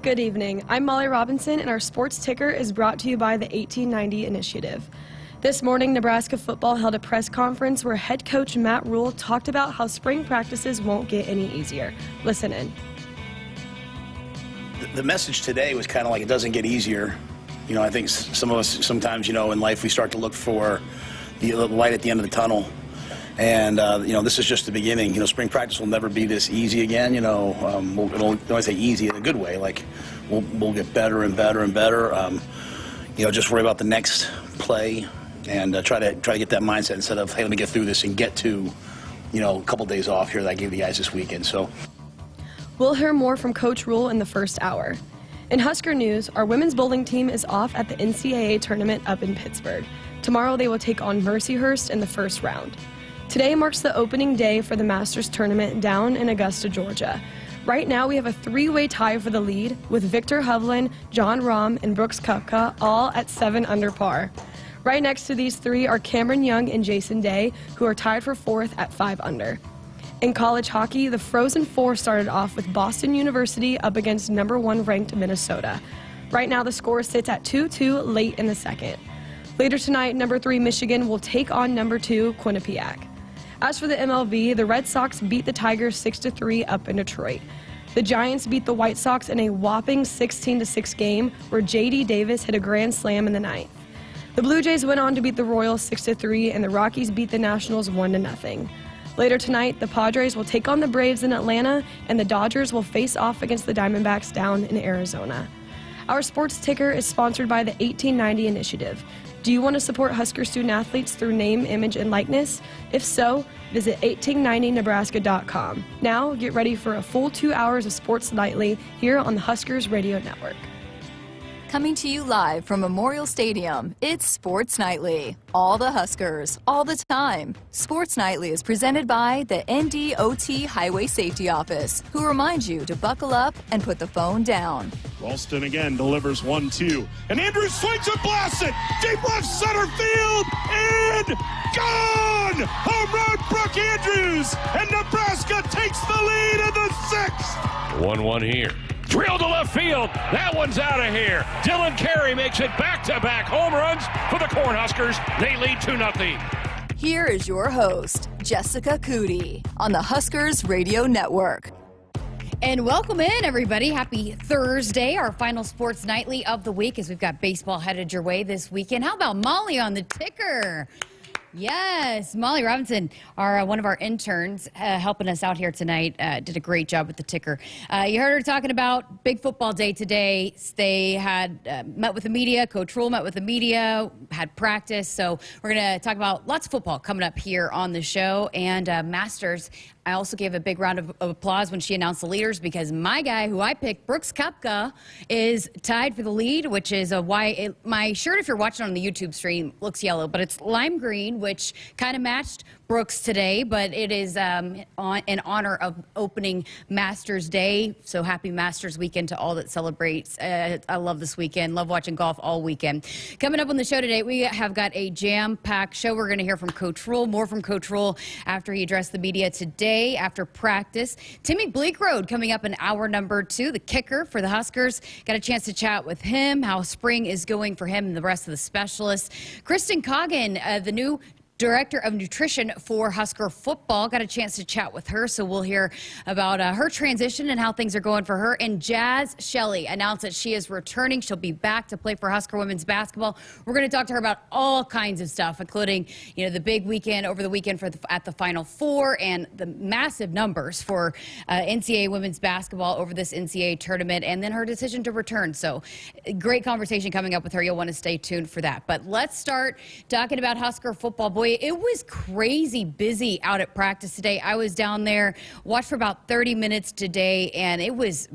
Good evening. I'm Molly Robinson, and our sports ticker is brought to you by the 1890 Initiative. This morning, Nebraska football held a press conference where head coach Matt Rule talked about how spring practices won't get any easier. Listen in. The message today was kind of like it doesn't get easier. You know, I think some of us sometimes, you know, in life we start to look for the light at the end of the tunnel. And, you know, this is just the beginning. You know, spring practice will never be this easy again. You know, don't I say easy in a good way. Like, we'll get better and better and better. You know, just worry about the next play and try to get that mindset instead of, hey, let me get through this and get to, you know, a couple days off here that I gave the guys this weekend. So we'll hear more from Coach Rule in the first hour. In Husker news, our women's bowling team is off at the NCAA tournament up in Pittsburgh. Tomorrow they will take on Mercyhurst in the first round. Today marks the opening day for the Masters tournament down in Augusta, Georgia. Right now we have a three-way tie for the lead with Victor Hovland, John Rahm, and Brooks Koepka all at 7 under par. Right next to these three are Cameron Young and Jason Day, who are tied for 4th at 5 under. In college hockey, the Frozen Four started off with Boston University up against number 1 ranked Minnesota. Right now the score sits at 2-2 late in the second. Later tonight, number 3 Michigan will take on number 2 Quinnipiac. As for the MLB, the Red Sox beat the Tigers 6-3 up in Detroit. The Giants beat the White Sox in a whopping 16-6 game where J.D. Davis hit a grand slam in the ninth. The Blue Jays went on to beat the Royals 6-3, and the Rockies beat the Nationals 1-0. Later tonight, the Padres will take on the Braves in Atlanta, and the Dodgers will face off against the Diamondbacks down in Arizona. Our sports ticker is sponsored by the 1890 Initiative. Do you want to support Husker student athletes through name, image, and likeness? If so, visit 1890nebraska.com. Now, get ready for a full 2 hours of Sports Nightly here on the Huskers Radio Network. Coming to you live from Memorial Stadium, it's Sports Nightly. All the Huskers, all the time. Sports Nightly is presented by the NDOT Highway Safety Office, who reminds you to buckle up and put the phone down. Ralston again delivers 1-2. And Andrews swings and blasts it. Deep left center field. And gone! Home run, Brooke Andrews. And Nebraska takes the lead in the 6th. 1-1 here. Drill to left field. That one's out of here. Dylan Carey makes it back-to-back home runs for the Cornhuskers. They lead 2-0. Here is your host, Jessica Coody, on the Huskers Radio Network. And welcome in, everybody. Happy Thursday, our final Sports Nightly of the week, as we've got baseball headed your way this weekend. How about Molly on the ticker? Yes, Molly Robinson, one of our interns helping us out here tonight, did a great job with the ticker. You heard her talking about big football day today. They had met with the media. Coach Rule met with the media, had practice. So we're going to talk about lots of football coming up here on the show. And Masters, I also gave a big round of applause when she announced the leaders, because my guy who I picked, Brooks Koepka, is tied for the lead, which is my shirt, if you're watching on the YouTube stream, looks yellow, but it's lime green, which kind of matched Brooks today, but it is in honor of opening Masters Day. So happy Masters weekend to all that celebrates. I love this weekend. Love watching golf all weekend. Coming up on the show today, we have got a jam-packed show. We're going to hear from Coach Rule, more from Coach Rule after he addressed the media today after practice. Timmy Bleekrode coming up in hour number 2, the kicker for the Huskers. Got a chance to chat with him, how spring is going for him and the rest of the specialists. Kristin Coggin, the new Director of Nutrition for Husker football. Got a chance to chat with her, so we'll hear about her transition and how things are going for her. And Shelley announced that she is returning. She'll be back to play for Husker women's basketball. We're going to talk to her about all kinds of stuff, including, you know, the big weekend over the weekend at the Final Four and the massive numbers for NCAA women's basketball over this NCAA tournament, and then her decision to return. So great conversation coming up with her. You'll want to stay tuned for that. But let's start talking about Husker football. Boy, it was crazy busy out at practice today. I was down there, watched for about 30 minutes today, and it was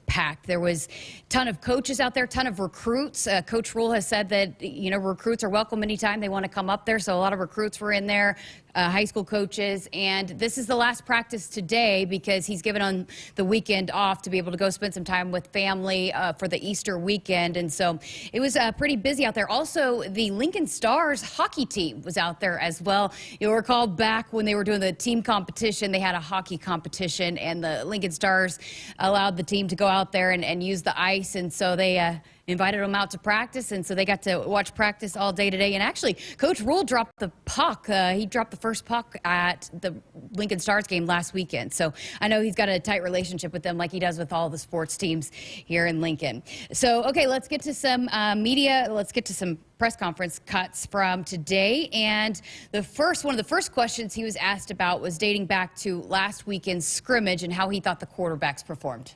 packed. There was a ton of coaches out there, ton of recruits. Coach Rule has said that, you know, recruits are welcome anytime they want to come up there, so a lot of recruits were in there. high school coaches. And this is the last practice today because he's given on the weekend off to be able to go spend some time with family for the Easter weekend. And so it was pretty busy out there. Also, the Lincoln Stars hockey team was out there as well. You'll recall back when they were doing the team competition, they had a hockey competition, and the Lincoln Stars allowed the team to go out there and use the ice. And so they invited them out to practice, and so they got to watch practice all day today. And actually, Coach Rule dropped the puck. He dropped the first puck at the Lincoln Stars game last weekend. So I know he's got a tight relationship with them like he does with all the sports teams here in Lincoln. So, okay, let's get to some media. Let's get to some press conference cuts from today. And one of the first questions he was asked about was dating back to last weekend's scrimmage and how he thought the quarterbacks performed.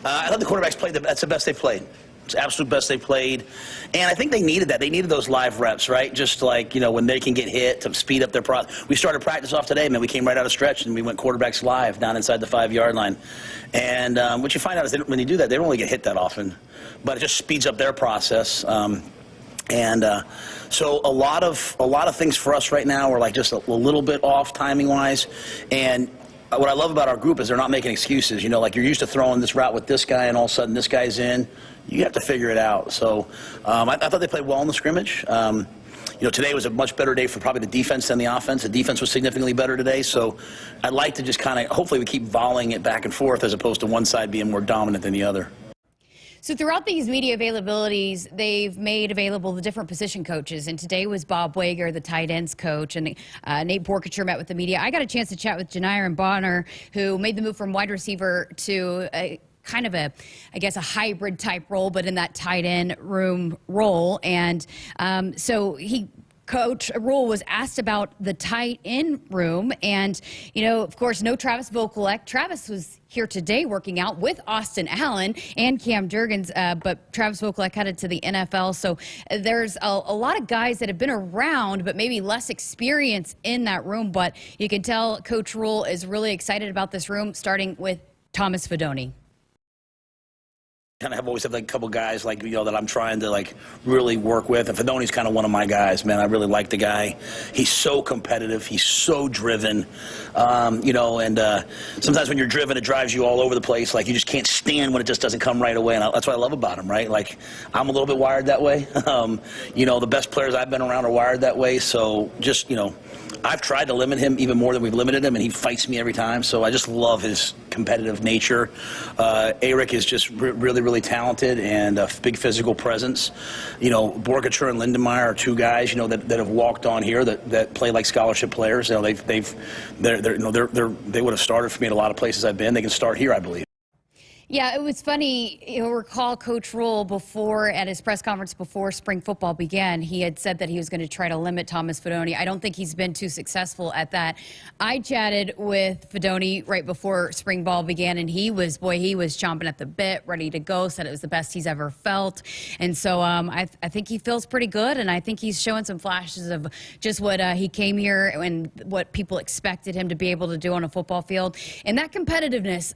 I thought the quarterbacks played that's the best they played. It's the absolute best they played. And I think they needed that. They needed those live reps, right? Just like, when they can get hit to speed up their process. We started practice off today, man. We came right out of stretch, and we went quarterbacks live down inside the 5-yard line. And what you find out is when you do that, they don't really get hit that often. But it just speeds up their process. So a lot of things for us right now are like just a little bit off timing-wise. And what I love about our group is they're not making excuses. Like you're used to throwing this route with this guy, and all of a sudden this guy's in. You have to figure it out. So I thought they played well in the scrimmage. Today was a much better day for probably the defense than the offense. The defense was significantly better today. So I'd like to just hopefully we keep volleying it back and forth as opposed to one side being more dominant than the other. So throughout these media availabilities, they've made available the different position coaches. And today was Bob Wager, the tight ends coach, and Nate Borkacher met with the media. I got a chance to chat with Janiron Bonner, who made the move from wide receiver to a hybrid type role, but in that tight end room role. And so Coach Rule was asked about the tight end room, and of course, no Travis Vokalek. Travis was here today working out with Austin Allen and Cam Jurgens, but Travis Vokalek headed to the NFL. So there's a lot of guys that have been around, but maybe less experience in that room. But you can tell Coach Rule is really excited about this room, starting with Thomas Fidone. Always have a couple guys that I'm trying to really work with, and Fidone's kind of one of my guys, man. I really like the guy. He's so competitive. He's so driven, and sometimes when you're driven, it drives you all over the place. You just can't stand when it just doesn't come right away, and that's what I love about him, right? I'm a little bit wired that way. The best players I've been around are wired that way. So just I've tried to limit him even more than we've limited him, and he fights me every time. So I just love his competitive nature. Eric is just really talented and a big physical presence. Borkacher and Lindenmeyer are two guys, that have walked on here that play like scholarship players. They would have started for me at a lot of places I've been. They can start here, I believe. Yeah, it was funny. You'll recall Coach Rule at his press conference before spring football began, he had said that he was going to try to limit Thomas Fidone. I don't think he's been too successful at that. I chatted with Fidone right before spring ball began, and he was chomping at the bit, ready to go, said it was the best he's ever felt. And so I think he feels pretty good, and I think he's showing some flashes of just what he came here and what people expected him to be able to do on a football field. And that competitiveness,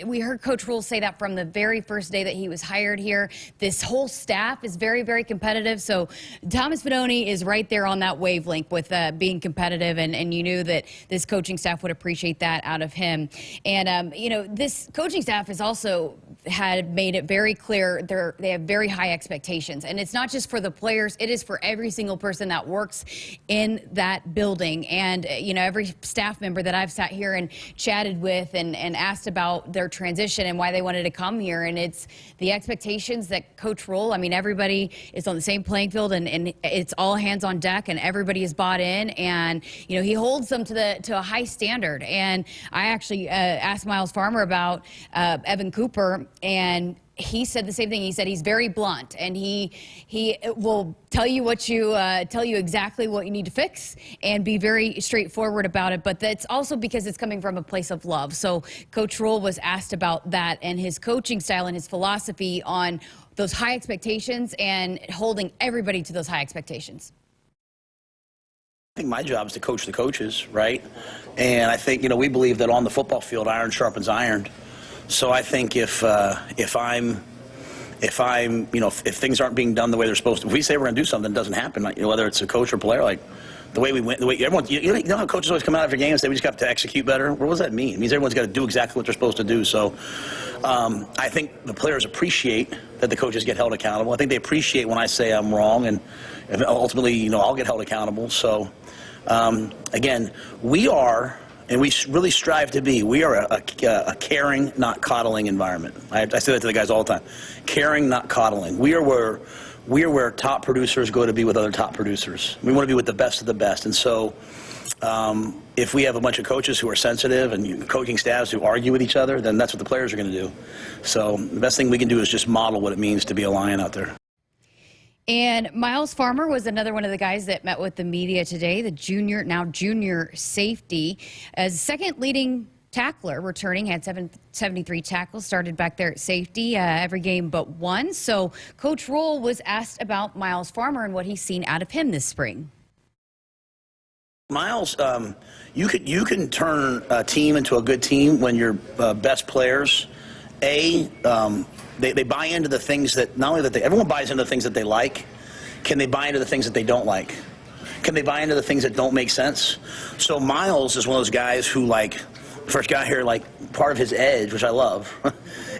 we heard Coach Rule say that from the very first day that he was hired here. This whole staff is very competitive. So Thomas Fidone is right there on that wavelength with being competitive, and you knew that this coaching staff would appreciate that out of him. And this coaching staff has also had made it very clear they have very high expectations, and it's not just for the players, it is for every single person that works in that building. And every staff member that I've sat here and chatted with and asked about their transition and why they wanted to come here, and it's the expectations that Coach Rule, everybody is on the same playing field, and it's all hands on deck, and everybody is bought in, and he holds them to a high standard. And I actually asked Miles Farmer about Evan Cooper, and he said the same thing. He said he's very blunt, and he will tell you exactly what you need to fix and be very straightforward about it. But that's also because it's coming from a place of love. So Coach Rule was asked about that and his coaching style and his philosophy on those high expectations and holding everybody to those high expectations. I think my job is to coach the coaches, right? And I think, we believe that on the football field, iron sharpens iron. So I think if I'm if I'm, you know, if things aren't being done the way they're supposed to, if we say we're going to do something, it doesn't happen. Like, you know, whether it's a coach or player, like the way we went, the way everyone, you know how coaches always come out after games and say we just got to execute better. What does that mean? It means everyone's got to do exactly what they're supposed to do. So I think the players appreciate that the coaches get held accountable. I think they appreciate when I say I'm wrong, and ultimately, you know, I'll get held accountable. So again, we are. And we really strive to be. We are a caring, not coddling environment. I say that to the guys all the time. Caring, not coddling. We are where top producers go to be with other top producers. We want to be with the best of the best. And so if we have a bunch of coaches who are sensitive and coaching staffs who argue with each other, then that's what the players are going to do. So the best thing we can do is just model what it means to be a Lion out there. And Miles Farmer was another one of the guys that met with the media today, the junior safety. As second leading tackler returning, had 73 tackles, started back there at safety every game but one. So Coach Roll was asked about Miles Farmer and what he's seen out of him this spring. Miles, you can turn a team into a good team when your best players, They buy into the things that, not only that everyone buys into the things that they like, can they buy into the things that they don't like? Can they buy into the things that don't make sense? So Miles is one of those guys who, like, first got here, like, part of his edge, which I love,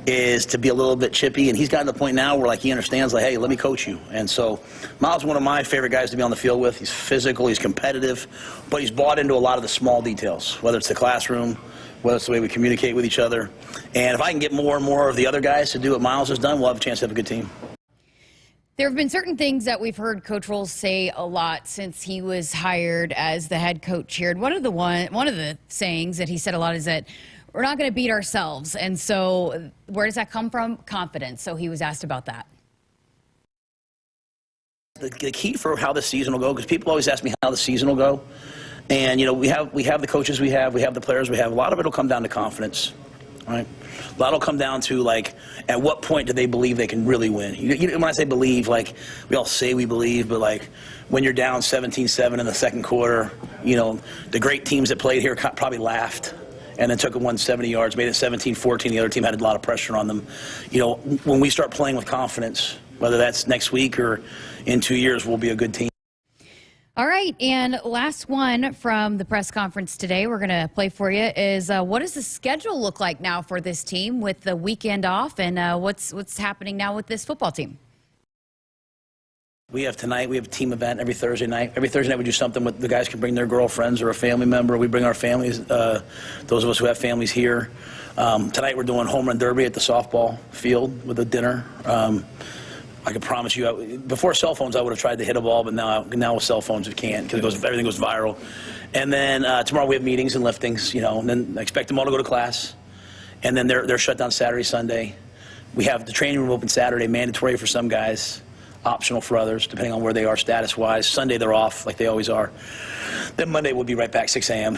is to be a little bit chippy, and he's gotten to the point now where, like, he understands, like, hey, let me coach you. And so Miles is one of my favorite guys to be on the field with. He's physical, he's competitive, but he's bought into a lot of the small details, whether it's the classroom, whether it's the way we communicate with each other. And if I can get more and more of the other guys to do what Miles has done, we'll have a chance to have a good team. There have been certain things that we've heard Coach Roll say a lot since he was hired as the head coach here. And one of the sayings that he said a lot is that we're not going to beat ourselves. And so where does that come from? Confidence. So he was asked about that. The key for how the season will go, because people always ask me how the season will go. And, you know, we have the coaches we have the players we have. A lot of it will come down to confidence, right? A lot will come down to, like, at what point do they believe they can really win? When I say believe, like, we all say we believe, but, like, when you're down 17-7 in the second quarter, you know, the great teams that played here probably laughed and then took it 170 yards, made it 17-14. The other team had a lot of pressure on them. You know, when we start playing with confidence, whether that's next week or in 2 years, we'll be a good team. All right, and last one from the press conference today we're going to play for you is what does the schedule look like now for this team with the weekend off, and what's happening now with this football team? We have tonight, we have a team event every Thursday night. Every Thursday night we do something with the guys can bring their girlfriends or a family member. We bring our families, those of us who have families here. Tonight we're doing home run derby at the softball field with a dinner. I can promise you, before cell phones, I would have tried to hit a ball, but now with cell phones, we can't because everything goes viral. And then tomorrow we have meetings and liftings, you know, and then I expect them all to go to class. And then they're shut down Saturday, Sunday. We have the training room open Saturday, mandatory for some guys, optional for others, depending on where they are status-wise. Sunday they're off, like they always are. Then Monday we'll be right back, 6 a.m.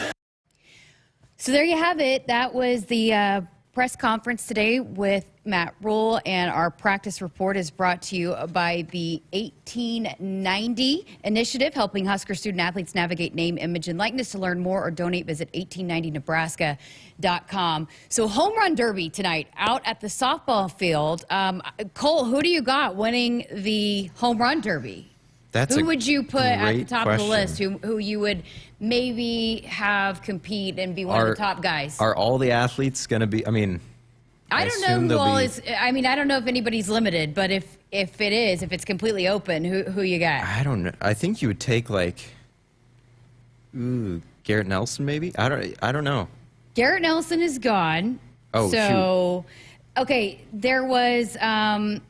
So there you have it. That was the press conference today with Matt Rule, and our practice report is brought to you by the 1890 initiative, helping Husker student athletes navigate name, image, and likeness. To learn more or donate, visit 1890nebraska.com. So home run derby tonight out at the softball field. Cole, who do you got winning the home run derby? Who would you put at the top of the list? Who you would maybe have compete and be one of the top guys? Are all the athletes going to be? I mean, I don't know who all is. I mean, I don't know if anybody's limited, but if it's completely open, who you got? I don't know. I think you would take like, Garrett Nelson maybe. I don't know. Garrett Nelson is gone. Oh, so shoot. Okay, there was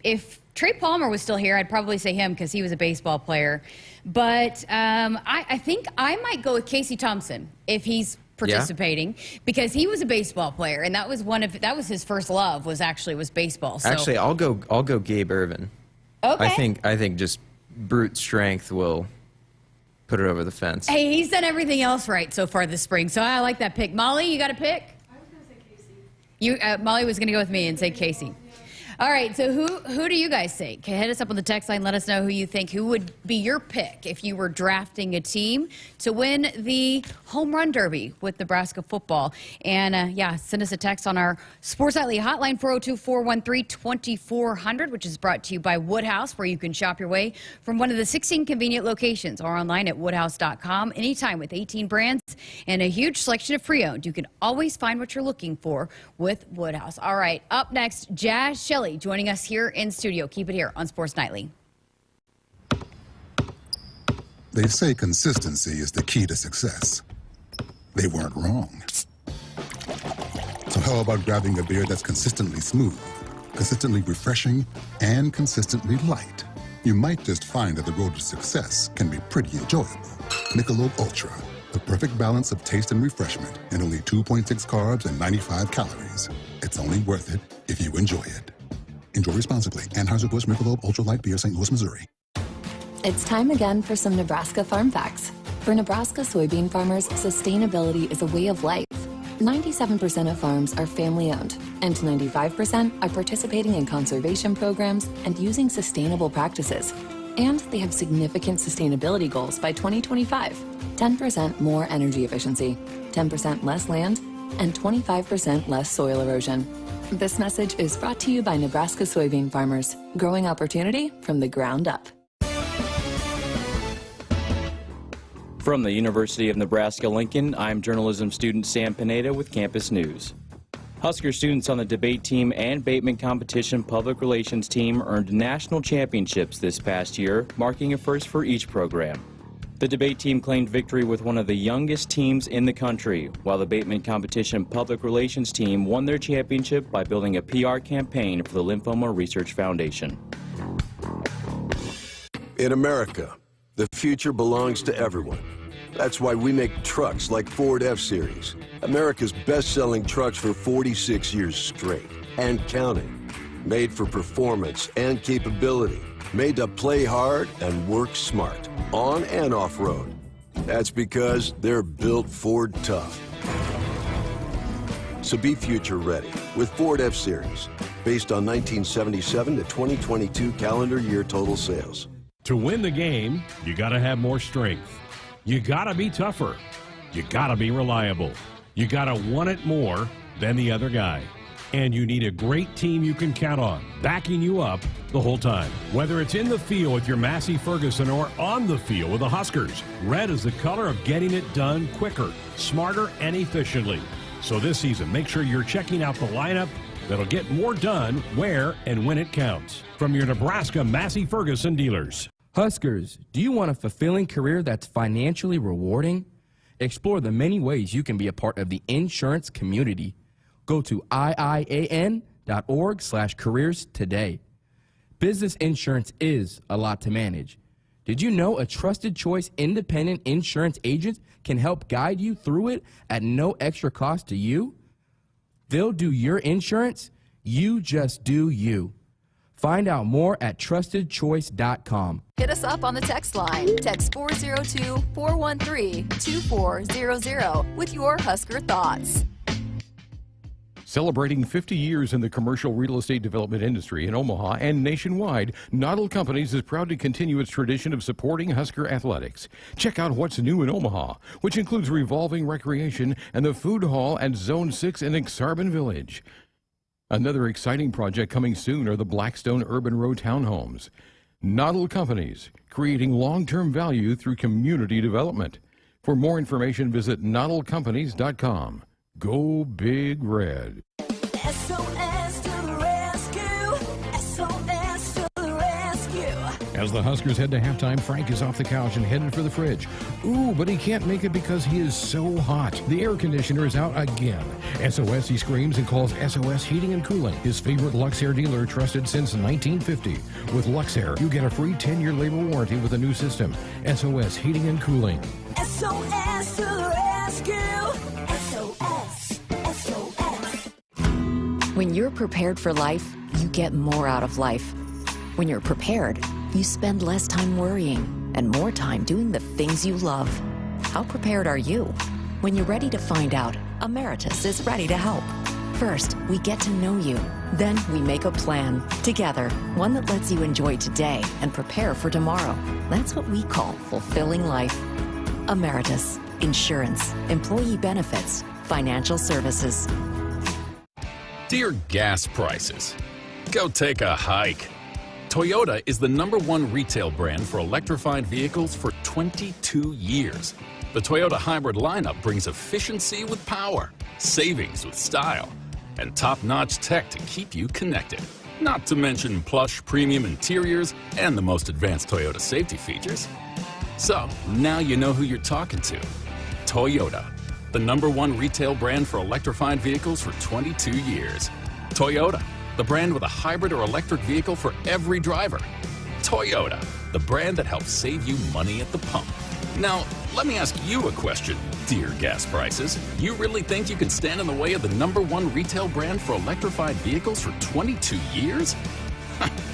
if Trey Palmer was still here, I'd probably say him because he was a baseball player. But I think I might go with Casey Thompson if he's participating, because he was a baseball player, and that was his first love was baseball. So. Actually, I'll go Gabe Irvin. Okay. I think just brute strength will put it over the fence. Hey, he's done everything else right so far this spring, so I like that pick. Molly, you got a pick? I was going to say Casey. Molly was going to go with me and say Casey. All right, so who do you guys think? Hit us up on the text line. Let us know who you think. Who would be your pick if you were drafting a team to win the home run derby with Nebraska football? And yeah, send us a text on our Sports Nightly hotline, 402-413-2400, which is brought to you by Woodhouse, where you can shop your way from one of the 16 convenient locations or online at woodhouse.com anytime with 18 brands and a huge selection of pre-owned. You can always find what you're looking for with Woodhouse. All right, up next, Jazz Shelley joining us here in studio. Keep it here on Sports Nightly. They say consistency is the key to success. They weren't wrong. So how about grabbing a beer that's consistently smooth, consistently refreshing, and consistently light? You might just find that the road to success can be pretty enjoyable. Michelob Ultra, the perfect balance of taste and refreshment, and only 2.6 carbs and 95 calories. It's only worth it if you enjoy it. Enjoy responsibly. Anheuser-Busch Michelob Ultra Light Beer, St. Louis, Missouri. It's time again for some Nebraska farm facts. For Nebraska soybean farmers, sustainability is a way of life. 97% of farms are family-owned, and 95% are participating in conservation programs and using sustainable practices. And they have significant sustainability goals by 2025. 10% more energy efficiency, 10% less land, and 25% less soil erosion. This message is brought to you by Nebraska soybean farmers, growing opportunity from the ground up. From the University of Nebraska-Lincoln, I'm journalism student Sam Pineda with Campus News. Husker students on the debate team and Bateman competition public relations team earned national championships this past year, marking a first for each program. The debate team claimed victory with one of the youngest teams in the country, while the Bateman competition public relations team won their championship by building a PR campaign for the Lymphoma Research Foundation. In America, the future belongs to everyone. That's why we make trucks like Ford F-Series, America's best-selling trucks for 46 years straight and counting. Made for performance and capability. Made to play hard and work smart, on and off-road. That's because they're built Ford tough. So be future ready with Ford F-Series, based on 1977 to 2022 calendar year total sales. To win the game, you got to have more strength. You got to be tougher. You got to be reliable. You got to want it more than the other guy. And you need a great team you can count on, backing you up the whole time. Whether it's in the field with your Massey Ferguson or on the field with the Huskers, red is the color of getting it done quicker, smarter, and efficiently. So this season, make sure you're checking out the lineup that'll get more done where and when it counts. From your Nebraska Massey Ferguson dealers. Huskers, do you want a fulfilling career that's financially rewarding? Explore the many ways you can be a part of the insurance community. Go to iian.org/careers today. Business insurance is a lot to manage. Did you know a trusted choice independent insurance agent can help guide you through it at no extra cost to you? They'll do your insurance. You just do you. Find out more at trustedchoice.com. Hit us up on the text line. Text 402-413-2400 with your Husker thoughts. Celebrating 50 years in the commercial real estate development industry in Omaha and nationwide, Noddle Companies is proud to continue its tradition of supporting Husker athletics. Check out what's new in Omaha, which includes revolving recreation and the food hall at Zone 6 in Exarban Village. Another exciting project coming soon are the Blackstone Urban Row townhomes. Noddle Companies, creating long-term value through community development. For more information, visit noddlecompanies.com. Go Big Red. SOS to the rescue. SOS to the rescue. As the Huskers head to halftime, Frank is off the couch and headed for the fridge. Ooh, but he can't make it because he is so hot. The air conditioner is out again. SOS, he screams and calls SOS Heating and Cooling, his favorite Luxair dealer trusted since 1950. With Luxair, you get a free 10-year labor warranty with a new system. SOS Heating and Cooling. SOS to the rescue. When you're prepared for life, you get more out of life. When you're prepared, you spend less time worrying and more time doing the things you love. How prepared are you? When you're ready to find out, Emeritus is ready to help. First, we get to know you. Then we make a plan together, one that lets you enjoy today and prepare for tomorrow. That's what we call fulfilling life. Emeritus, insurance, employee benefits, financial services. Dear gas prices, go take a hike. Toyota is the #1 retail brand for electrified vehicles for 22 years. The Toyota hybrid lineup brings efficiency with power, savings with style, and top-notch tech to keep you connected. Not to mention plush premium interiors and the most advanced Toyota safety features. So, now you know who you're talking to. Toyota, the #1 retail brand for electrified vehicles for 22 years. Toyota, the brand with a hybrid or electric vehicle for every driver. Toyota, the brand that helps save you money at the pump. Now, let me ask you a question, dear gas prices. You really think you can stand in the way of the #1 retail brand for electrified vehicles for 22 years?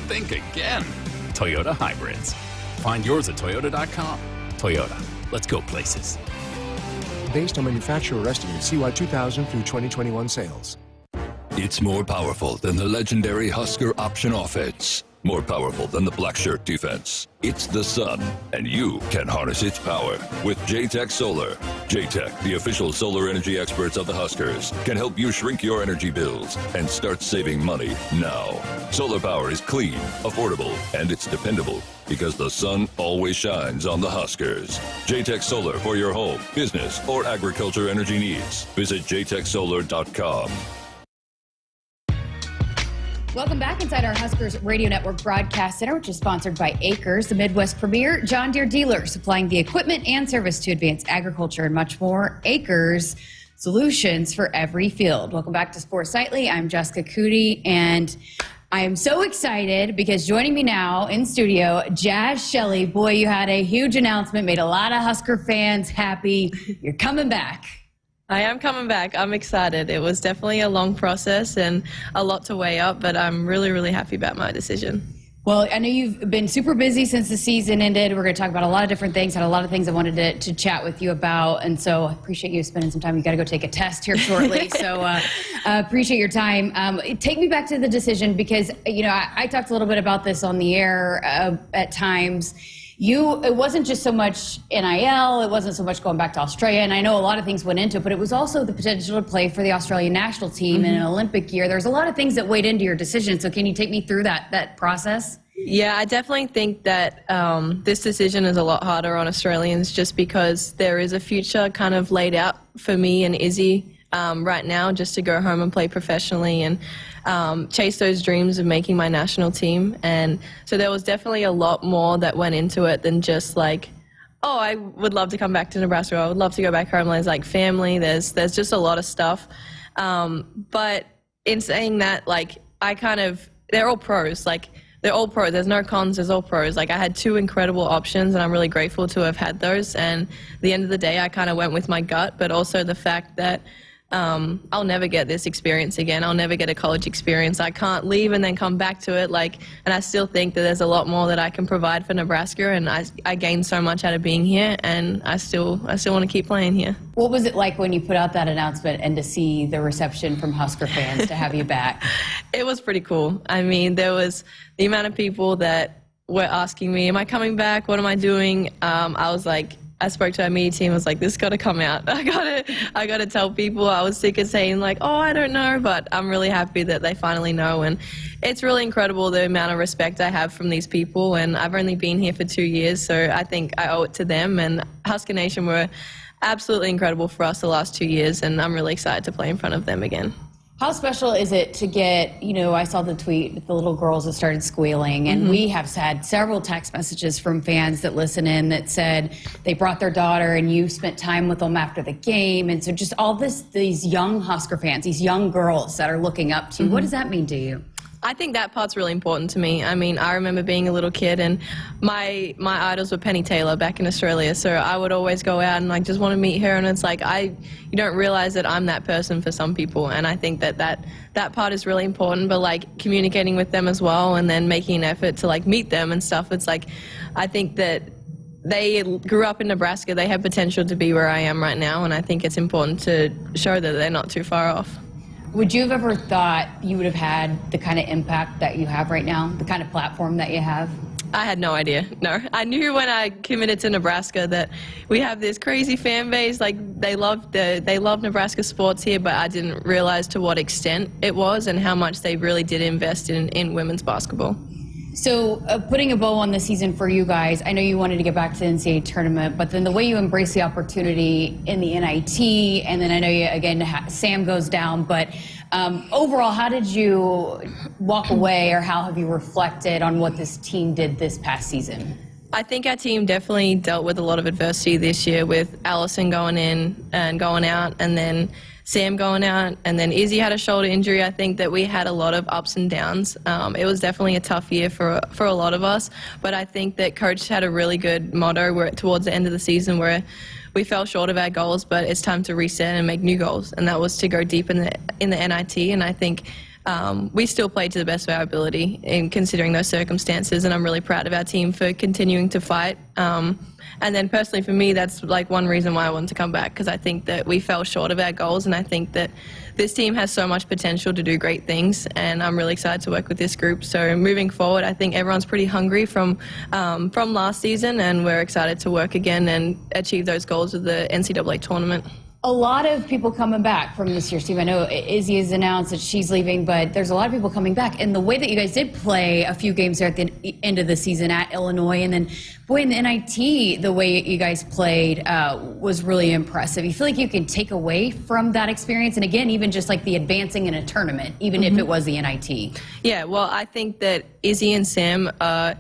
Think again. Toyota Hybrids. Find yours at toyota.com. Toyota, let's go places. Based on manufacturer estimate CY 2000 through 2021 sales. It's more powerful than the legendary Husker option offense. More powerful than the black shirt defense. It's the sun, and you can harness its power with J-Tech Solar. J-Tech, the official solar energy experts of the Huskers, can help you shrink your energy bills and start saving money now. Solar power is clean, affordable, and it's dependable because the sun always shines on the Huskers. J-Tech Solar for your home, business, or agriculture energy needs. Visit jtechsolar.com. Welcome back inside our Huskers Radio Network Broadcast Center, which is sponsored by Acres, the Midwest premier John Deere dealer, supplying the equipment and service to advance agriculture and much more. Acres, solutions for every field. Welcome back to Sports Nightly. I'm Jessica Coody, and I am so excited because joining me now in studio, Jazz Shelley. Boy, you had a huge announcement, made a lot of Husker fans happy. You're coming back. I am coming back. I'm excited. It was definitely a long process and a lot to weigh up, but I'm really, really happy about my decision. Well, I know you've been super busy since the season ended. We're going to talk about a lot of different things, had a lot of things I wanted to chat with you about, and so I appreciate you spending some time. You got to go take a test here shortly, so appreciate your time. Take me back to the decision because, you know, I talked a little bit about this on the air at times. It wasn't just so much NIL, it wasn't so much going back to Australia, and I know a lot of things went into it, but it was also the potential to play for the Australian national team in an Olympic year. There's a lot of things that weighed into your decision, so can you take me through that process? Yeah, I definitely think that this decision is a lot harder on Australians just because there is a future kind of laid out for me and Izzy right now just to go home and play professionally and chase those dreams of making my national team. And so there was definitely a lot more that went into it than just like, oh, I would love to come back to Nebraska. I would love to go back home. There's like family. There's just a lot of stuff. But in saying that, like they're all pros. Like they're all pros. There's no cons. There's all pros. Like I had two incredible options, and I'm really grateful to have had those. And at the end of the day, I kind of went with my gut, but also the fact that I'll never get this experience again. I'll never get a college experience. I can't leave and then come back to it. And I still think that there's a lot more that I can provide for Nebraska, and I gained so much out of being here, and I still want to keep playing here. What was it like when you put out that announcement and to see the reception from Husker fans to have you back? It was pretty cool. I mean, there was the amount of people that were asking me, am I coming back? What am I doing? I spoke to our media team. I was like, this has got to come out. I got to tell people. I was sick of saying like, oh, I don't know, but I'm really happy that they finally know. And it's really incredible the amount of respect I have from these people. And I've only been here for 2 years, so I think I owe it to them. And Husker Nation were absolutely incredible for us the last 2 years, and I'm really excited to play in front of them again. How special is it to get, I saw the tweet with the little girls that started squealing, and we have had several text messages from fans that listen in that said they brought their daughter and you spent time with them after the game. And so just all these young Husker fans, these young girls that are looking up to you, what does that mean to you? I think that part's really important to me. I mean, I remember being a little kid, and my idols were Penny Taylor back in Australia, so I would always go out and just want to meet her, and it's like you don't realize that I'm that person for some people, and I think that part is really important, but communicating with them as well, and then making an effort to meet them and stuff. It's I think that they grew up in Nebraska, they have potential to be where I am right now, and I think it's important to show that they're not too far off. Would you have ever thought you would have had the kind of impact that you have right now, the kind of platform that you have? I had no idea. No, I knew when I committed to Nebraska that we have this crazy fan base. Like they love Nebraska sports here, but I didn't realize to what extent it was and how much they really did invest in women's basketball. So putting a bow on the season for you guys, I know you wanted to get back to the NCAA tournament, but then the way you embrace the opportunity in the NIT, and then I know you, again, Sam goes down, but overall, how did you walk away, or how have you reflected on what this team did this past season? I think our team definitely dealt with a lot of adversity this year, with Allison going in and going out, and then Sam going out, and then Izzy had a shoulder injury. I think that we had a lot of ups and downs. It was definitely a tough year for a lot of us, but I think that Coach had a really good motto where towards the end of the season where we fell short of our goals, but it's time to reset and make new goals, and that was to go deep in the NIT, and I think we still played to the best of our ability in considering those circumstances, and I'm really proud of our team for continuing to fight. And then personally for me, that's like one reason why I wanted to come back, because I think that we fell short of our goals, and I think that this team has so much potential to do great things, and I'm really excited to work with this group. So moving forward, I think everyone's pretty hungry from last season, and we're excited to work again and achieve those goals of the NCAA tournament. A lot of people coming back from this year's team. I know Izzy has announced that she's leaving, but there's a lot of people coming back. And the way that you guys did play a few games there at the end of the season at Illinois, and then, boy, in the NIT, the way you guys played was really impressive. You feel like you can take away from that experience? And again, even just like the advancing in a tournament, even if it was the NIT. Yeah, well, I think that Izzy and Sam are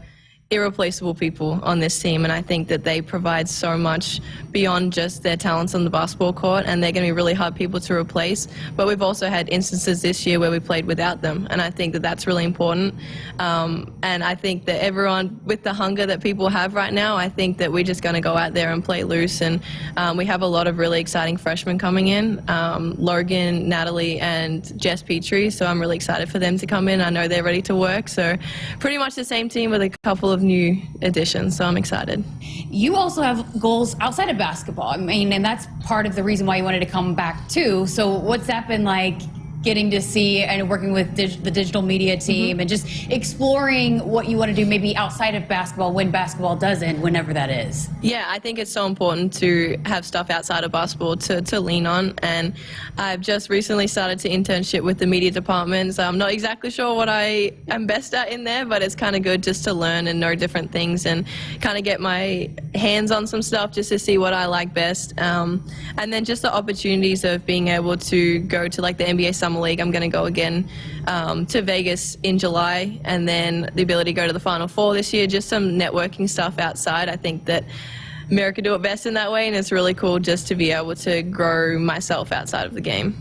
irreplaceable people on this team, and I think that they provide so much beyond just their talents on the basketball court, and they're going to be really hard people to replace. But we've also had instances this year where we played without them, and I think that that's really important. And I think that everyone, with the hunger that people have right now, I think that we're just going to go out there and play loose, and we have a lot of really exciting freshmen coming in, Logan, Natalie, and Jess Petrie, so I'm really excited for them to come in. I know they're ready to work, so pretty much the same team with a couple of new additions, so I'm excited. You also have goals outside of basketball. I mean, and that's part of the reason why you wanted to come back too. So what's that been like, getting to see and working with the digital media team and just exploring what you want to do maybe outside of basketball when basketball does end, whenever that is? Yeah, I think it's so important to have stuff outside of basketball to lean on, and I've just recently started to internship with the media department, so I'm not exactly sure what I am best at in there, but it's kind of good just to learn and know different things and kind of get my hands on some stuff just to see what I like best. And then just the opportunities of being able to go to like the NBA Summer League. I'm going to go again to Vegas in July, and then the ability to go to the Final Four this year, just some networking stuff outside. I think that America do it best in that way, and it's really cool just to be able to grow myself outside of the game.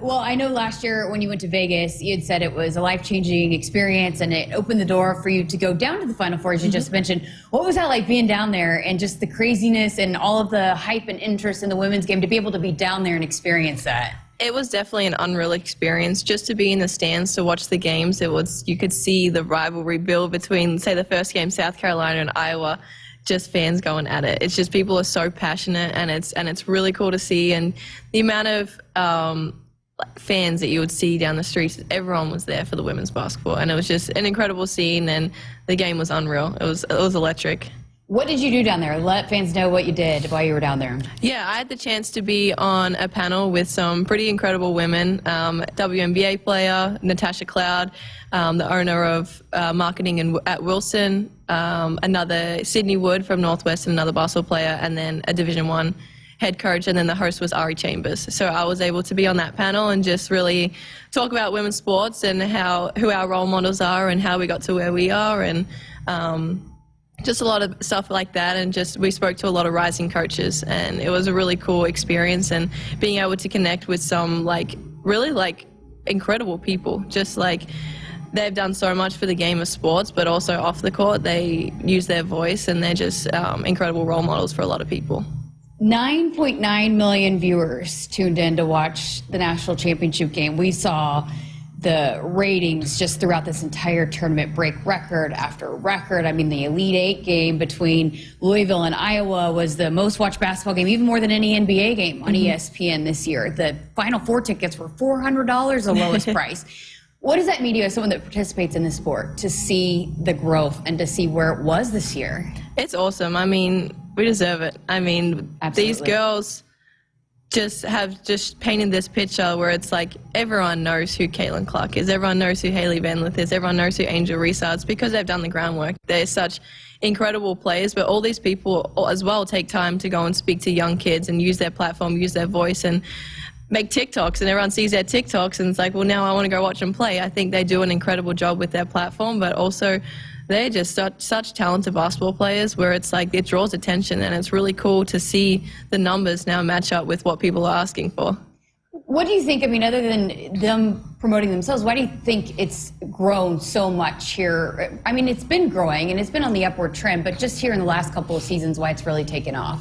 Well, I know last year when you went to Vegas, you had said it was a life-changing experience and it opened the door for you to go down to the Final Four, as you just mentioned. What was that like being down there and just the craziness and all of the hype and interest in the women's game, to be able to be down there and experience that? It was definitely an unreal experience just to be in the stands to watch the games. You could see the rivalry build between, say, the first game, South Carolina and Iowa, just fans going at it. It's just people are so passionate, and it's really cool to see. And the amount of fans that you would see down the streets, everyone was there for the women's basketball, and it was just an incredible scene, and the game was unreal. It was electric. What did you do down there? Let fans know what you did while you were down there. Yeah, I had the chance to be on a panel with some pretty incredible women. WNBA player, Natasha Cloud, the owner of marketing at Wilson, another Sydney Wood from Northwestern, another basketball player, and then a Division I head coach, and then the host was Ari Chambers. So I was able to be on that panel and just really talk about women's sports and who our role models are and how we got to where we are, and just a lot of stuff like that. And just we spoke to a lot of rising coaches, and it was a really cool experience, and being able to connect with some really incredible people. Just like, they've done so much for the game of sports, but also off the court they use their voice, and they're just incredible role models for a lot of people. 9.9 million viewers tuned in to watch the national championship game. We saw the ratings just throughout this entire tournament break record after record. I mean, the Elite Eight game between Louisville and Iowa was the most watched basketball game, even more than any NBA game on ESPN this year. The Final Four tickets were $400, the lowest price. What does that mean to you as someone that participates in this sport, to see the growth and to see where it was this year? It's awesome. I mean, we deserve it. I mean, these girls have painted this picture where it's like everyone knows who Caitlin Clark is, everyone knows who Hailey Van Lith is, everyone knows who Angel Reese is, because they've done the groundwork. They're such incredible players, but all these people as well take time to go and speak to young kids and use their platform, use their voice, and make TikToks, and everyone sees their TikToks and it's like, well, now I want to go watch them play. I think they do an incredible job with their platform, but also they're just such talented basketball players where it's like it draws attention, and it's really cool to see the numbers now match up with what people are asking for. What do you think, I mean, other than them promoting themselves, why do you think it's grown so much here? I mean, it's been growing and it's been on the upward trend, but just here in the last couple of seasons, why it's really taken off?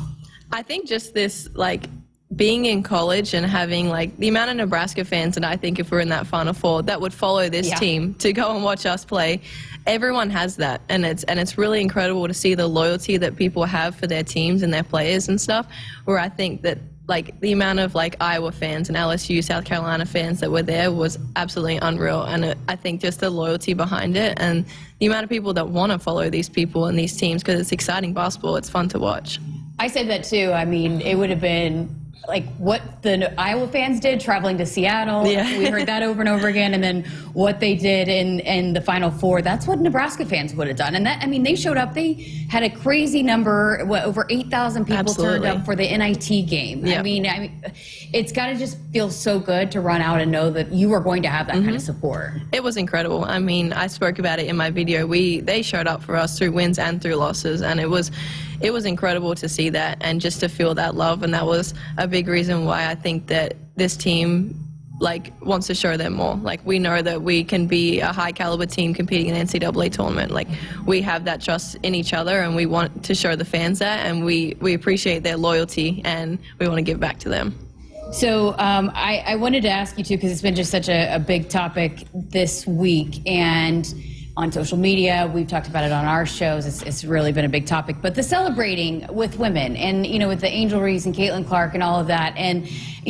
I think just this, like, being in college and having, like, the amount of Nebraska fans that I think if we're in that Final Four that would follow this team to go and watch us play, everyone has that, and it's really incredible to see the loyalty that people have for their teams and their players and stuff, where I think that, like, the amount of, like, Iowa fans and LSU, South Carolina fans that were there was absolutely unreal, and I think just the loyalty behind it and the amount of people that want to follow these people and these teams, because it's exciting basketball, it's fun to watch. I said that too. I mean, it would have been like what the Iowa fans did traveling to Seattle. We heard that over and over again. And then what they did in the Final Four, that's what Nebraska fans would have done. And that, I mean, they showed up, they had a crazy number, over 8,000 people turned up for the NIT game. I mean, it's got to just feel so good to run out and know that you are going to have that kind of support. It was incredible. I mean, I spoke about it in my video. They showed up for us through wins and through losses, and it was incredible to see that and just to feel that love, and that was a big reason why I think that this team, like, wants to show them more. Like, we know that we can be a high caliber team competing in the NCAA tournament. Like, we have that trust in each other, and we want to show the fans that, and we appreciate their loyalty, and we want to give back to them. So I wanted to ask you too, because it's been just such a big topic this week, and on social media, we've talked about it on our shows. It's really been a big topic. But the celebrating with women, and with the Angel Reese and Caitlin Clark and all of that, and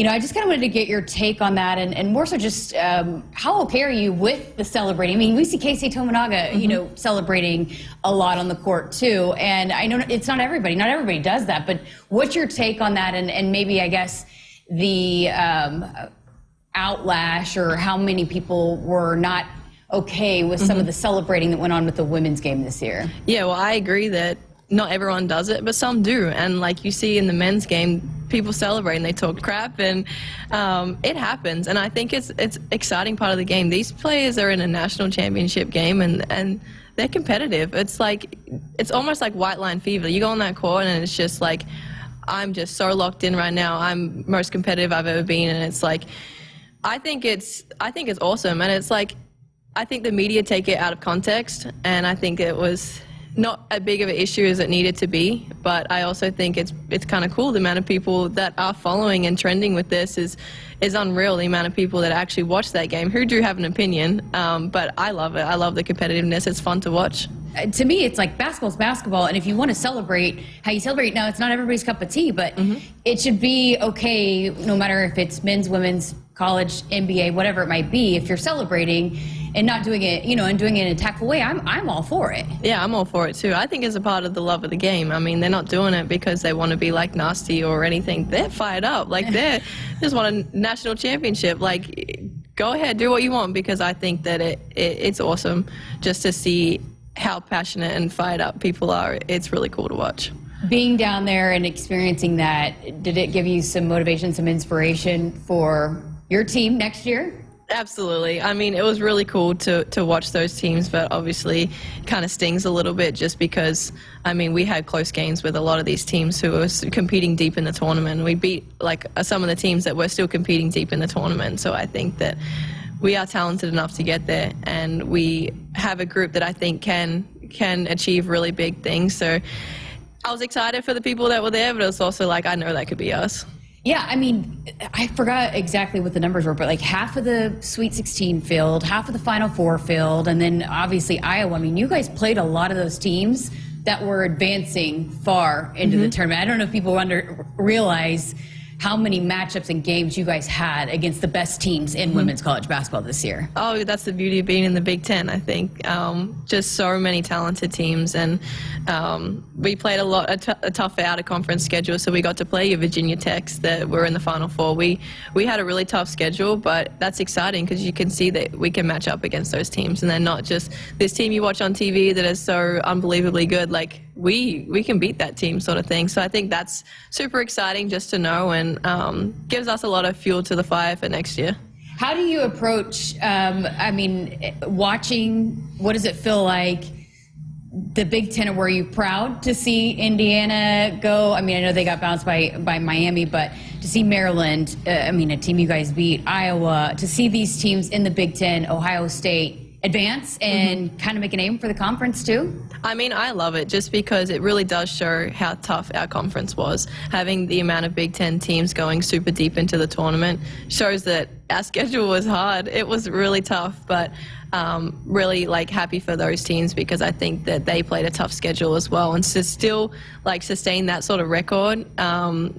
I just kind of wanted to get your take on that, and more so just how okay are you with the celebrating? I mean, we see Casey Tominaga, celebrating a lot on the court too, and I know it's not everybody does that, but what's your take on that, and maybe, I guess, the outlash, or how many people were not okay with some of the celebrating that went on with the women's game this year? Yeah, well, I agree that not everyone does it, but some do. And like you see in the men's game, people celebrate and they talk crap, and it happens. And I think it's exciting part of the game. These players are in a national championship game, and they're competitive. It's almost like white line fever. You go on that court and it's just like, I'm just so locked in right now. I'm most competitive I've ever been, and it's like, I think it's awesome. And it's like, I think the media take it out of context, and I think it was not as big of an issue as it needed to be. But I also think it's kind of cool. The amount of people that are following and trending with this is unreal. The amount of people that actually watch that game who do have an opinion. But I love it. I love the competitiveness. It's fun to watch. To me, it's like basketball's basketball, and if you want to celebrate how you celebrate, now it's not everybody's cup of tea, but it should be okay no matter if it's men's, women's, college, NBA, whatever it might be. If you're celebrating and not doing it, and doing it in a tactful way, I'm all for it. Yeah, I'm all for it too. I think it's a part of the love of the game. I mean, they're not doing it because they want to be like nasty or anything. They're fired up. Like, they just want a national championship. Like, go ahead, do what you want, because I think that it's awesome just to see how passionate and fired up people are. It's really cool to watch. Being down there and experiencing that, did it give you some motivation, some inspiration for your team next year? Absolutely. I mean, it was really cool to watch those teams, but obviously kind of stings a little bit just because, I mean, we had close games with a lot of these teams who were competing deep in the tournament. We beat, like, some of the teams that were still competing deep in the tournament. So I think that we are talented enough to get there, and we have a group that I think can achieve really big things. So I was excited for the people that were there, but it was also like, I know that could be us. Yeah, I mean, I forgot exactly what the numbers were, but like half of the Sweet 16 field, half of the Final Four field, and then obviously Iowa. I mean, you guys played a lot of those teams that were advancing far into the tournament. I don't know if people realize how many matchups and games you guys had against the best teams in women's college basketball this year. Oh, that's the beauty of being in the Big Ten, I think. Just so many talented teams, and we played a tough out-of-conference schedule, so we got to play your Virginia Techs that were in the Final Four. We had a really tough schedule, but that's exciting because you can see that we can match up against those teams, and they're not just this team you watch on TV that is so unbelievably good. Like, we can beat that team sort of thing. So I think that's super exciting just to know, and gives us a lot of fuel to the fire for next year. How do you approach, I mean, watching, what does it feel like, the Big Ten? Were you proud to see Indiana go? I mean, I know they got bounced by Miami, but to see Maryland, I mean, a team you guys beat, Iowa, to see these teams in the Big Ten, Ohio State, advance and kind of make a name for the conference too? I mean, I love it just because it really does show how tough our conference was. Having the amount of Big Ten teams going super deep into the tournament shows that our schedule was hard. It was really tough, but really happy for those teams because I think that they played a tough schedule as well, and to still sustain that sort of record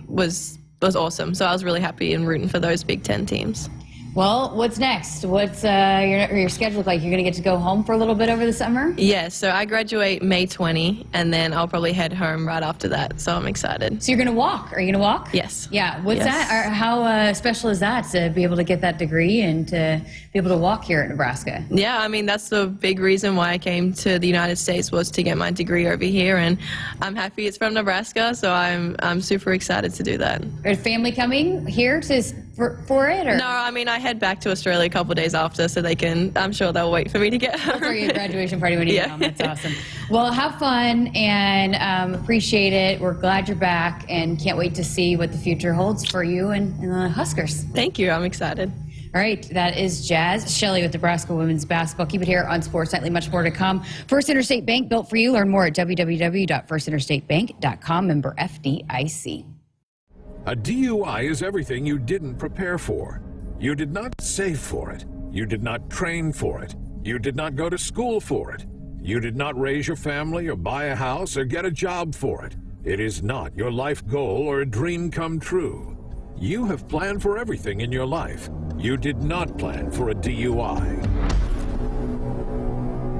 was awesome. So I was really happy and rooting for those Big Ten teams. Well, what's next? What's your schedule look like? You're going to get to go home for a little bit over the summer? Yeah, so I graduate May 20, and then I'll probably head home right after that, so I'm excited. So you're going to walk. Are you going to walk? Yes. Yeah, what's that? Or how special is that to be able to get that degree and to be able to walk here at Nebraska? Yeah, I mean, that's the big reason why I came to the United States, was to get my degree over here, and I'm happy it's from Nebraska, so I'm super excited to do that. Is family coming here for it? Or? No, I mean, I head back to Australia a couple of days after, so I'm sure they'll wait for me to get home. I'll throw you a graduation party when you get home. That's awesome. Well, have fun and appreciate it. We're glad you're back and can't wait to see what the future holds for you and the Huskers. Thank you. I'm excited. All right, that is Jazz Shelley with Nebraska women's basketball. Keep it here on Sports Nightly. Much more to come. First Interstate Bank, built for you. Learn more at www.firstinterstatebank.com. Member FDIC. A DUI is everything you didn't prepare for. You did not save for it. You did not train for it. You did not go to school for it. You did not raise your family or buy a house or get a job for it. It is not your life goal or a dream come true. You have planned for everything in your life. You did not plan for a DUI.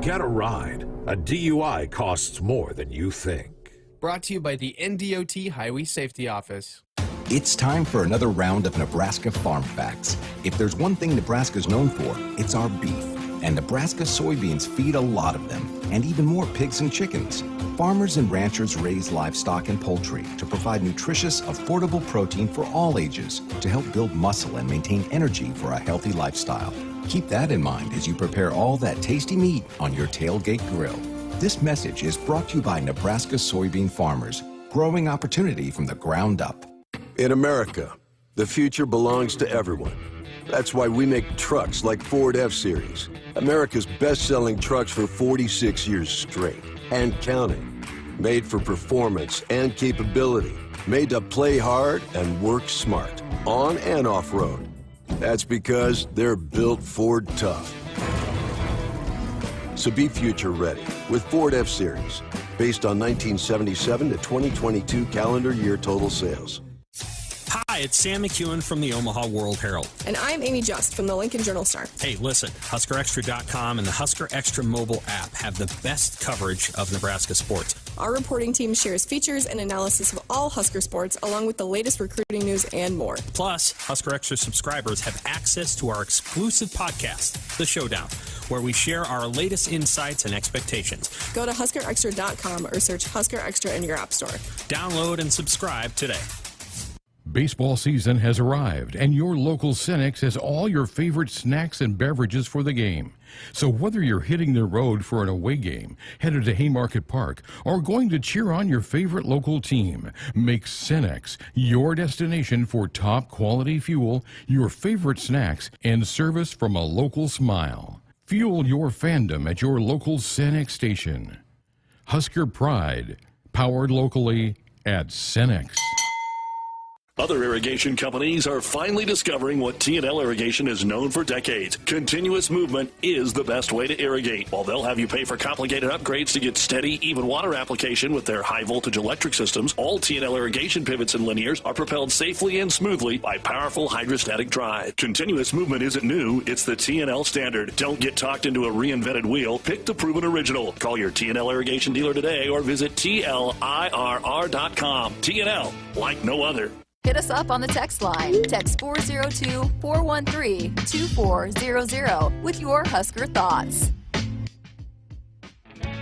Get a ride. A DUI costs more than you think. Brought to you by the NDOT Highway Safety Office. It's time for another round of Nebraska Farm Facts. If there's one thing Nebraska's known for, it's our beef. And Nebraska soybeans feed a lot of them, and even more pigs and chickens. Farmers and ranchers raise livestock and poultry to provide nutritious, affordable protein for all ages to help build muscle and maintain energy for a healthy lifestyle. Keep that in mind as you prepare all that tasty meat on your tailgate grill. This message is brought to you by Nebraska soybean farmers, growing opportunity from the ground up. In America, the future belongs to everyone. That's why we make trucks like Ford F-Series, America's best-selling trucks for 46 years straight, and counting. Made for performance and capability, made to play hard and work smart, on and off-road. That's because they're built Ford tough. So be future ready with Ford F-Series, based on 1977 to 2022 calendar year total sales. Hi, it's Sam McEwen from the Omaha World Herald. And I'm Amy Just from the Lincoln Journal-Star. Hey, listen, HuskerExtra.com and the Husker Extra mobile app have the best coverage of Nebraska sports. Our reporting team shares features and analysis of all Husker sports, along with the latest recruiting news and more. Plus, Husker Extra subscribers have access to our exclusive podcast, The Showdown, where we share our latest insights and expectations. Go to HuskerExtra.com or search Husker Extra in your app store. Download and subscribe today. Baseball season has arrived, and your local Cenex has all your favorite snacks and beverages for the game. So whether you're hitting the road for an away game, headed to Haymarket Park, or going to cheer on your favorite local team, make Cenex your destination for top quality fuel, your favorite snacks, and service from a local smile. Fuel your fandom at your local Cenex station. Husker Pride, powered locally at Cenex. Other irrigation companies are finally discovering what T&L Irrigation is known for decades. Continuous movement is the best way to irrigate. While they'll have you pay for complicated upgrades to get steady, even water application with their high-voltage electric systems, all T&L Irrigation pivots and linears are propelled safely and smoothly by powerful hydrostatic drive. Continuous movement isn't new, it's the T&L standard. Don't get talked into a reinvented wheel. Pick the proven original. Call your T&L Irrigation dealer today or visit TLIRR.com. T&L, like no other. Hit us up on the text line. Text 402-413-2400 with your Husker thoughts.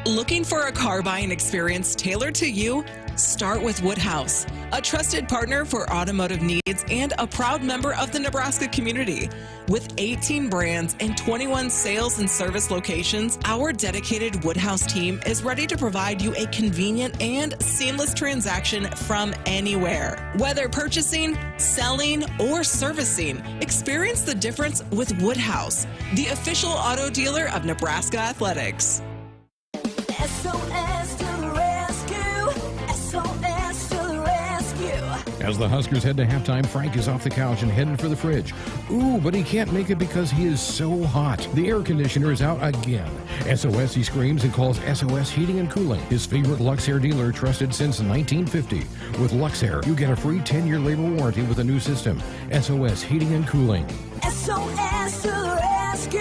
Looking for a car buying experience tailored to you? Start with Woodhouse, a trusted partner for automotive needs and a proud member of the Nebraska community. With 18 brands and 21 sales and service locations, our dedicated Woodhouse team is ready to provide you a convenient and seamless transaction from anywhere. Whether purchasing, selling, or servicing, experience the difference with Woodhouse, the official auto dealer of Nebraska Athletics. SOS to the rescue. SOS to the rescue. As the Huskers head to halftime, Frank is off the couch and heading for the fridge. Ooh, but he can't make it because he is so hot. The air conditioner is out again. SOS, he screams and calls SOS Heating and Cooling, his favorite Luxair dealer trusted since 1950. With Luxair, you get a free 10-year labor warranty with a new system. SOS Heating and Cooling. SOS to the rescue.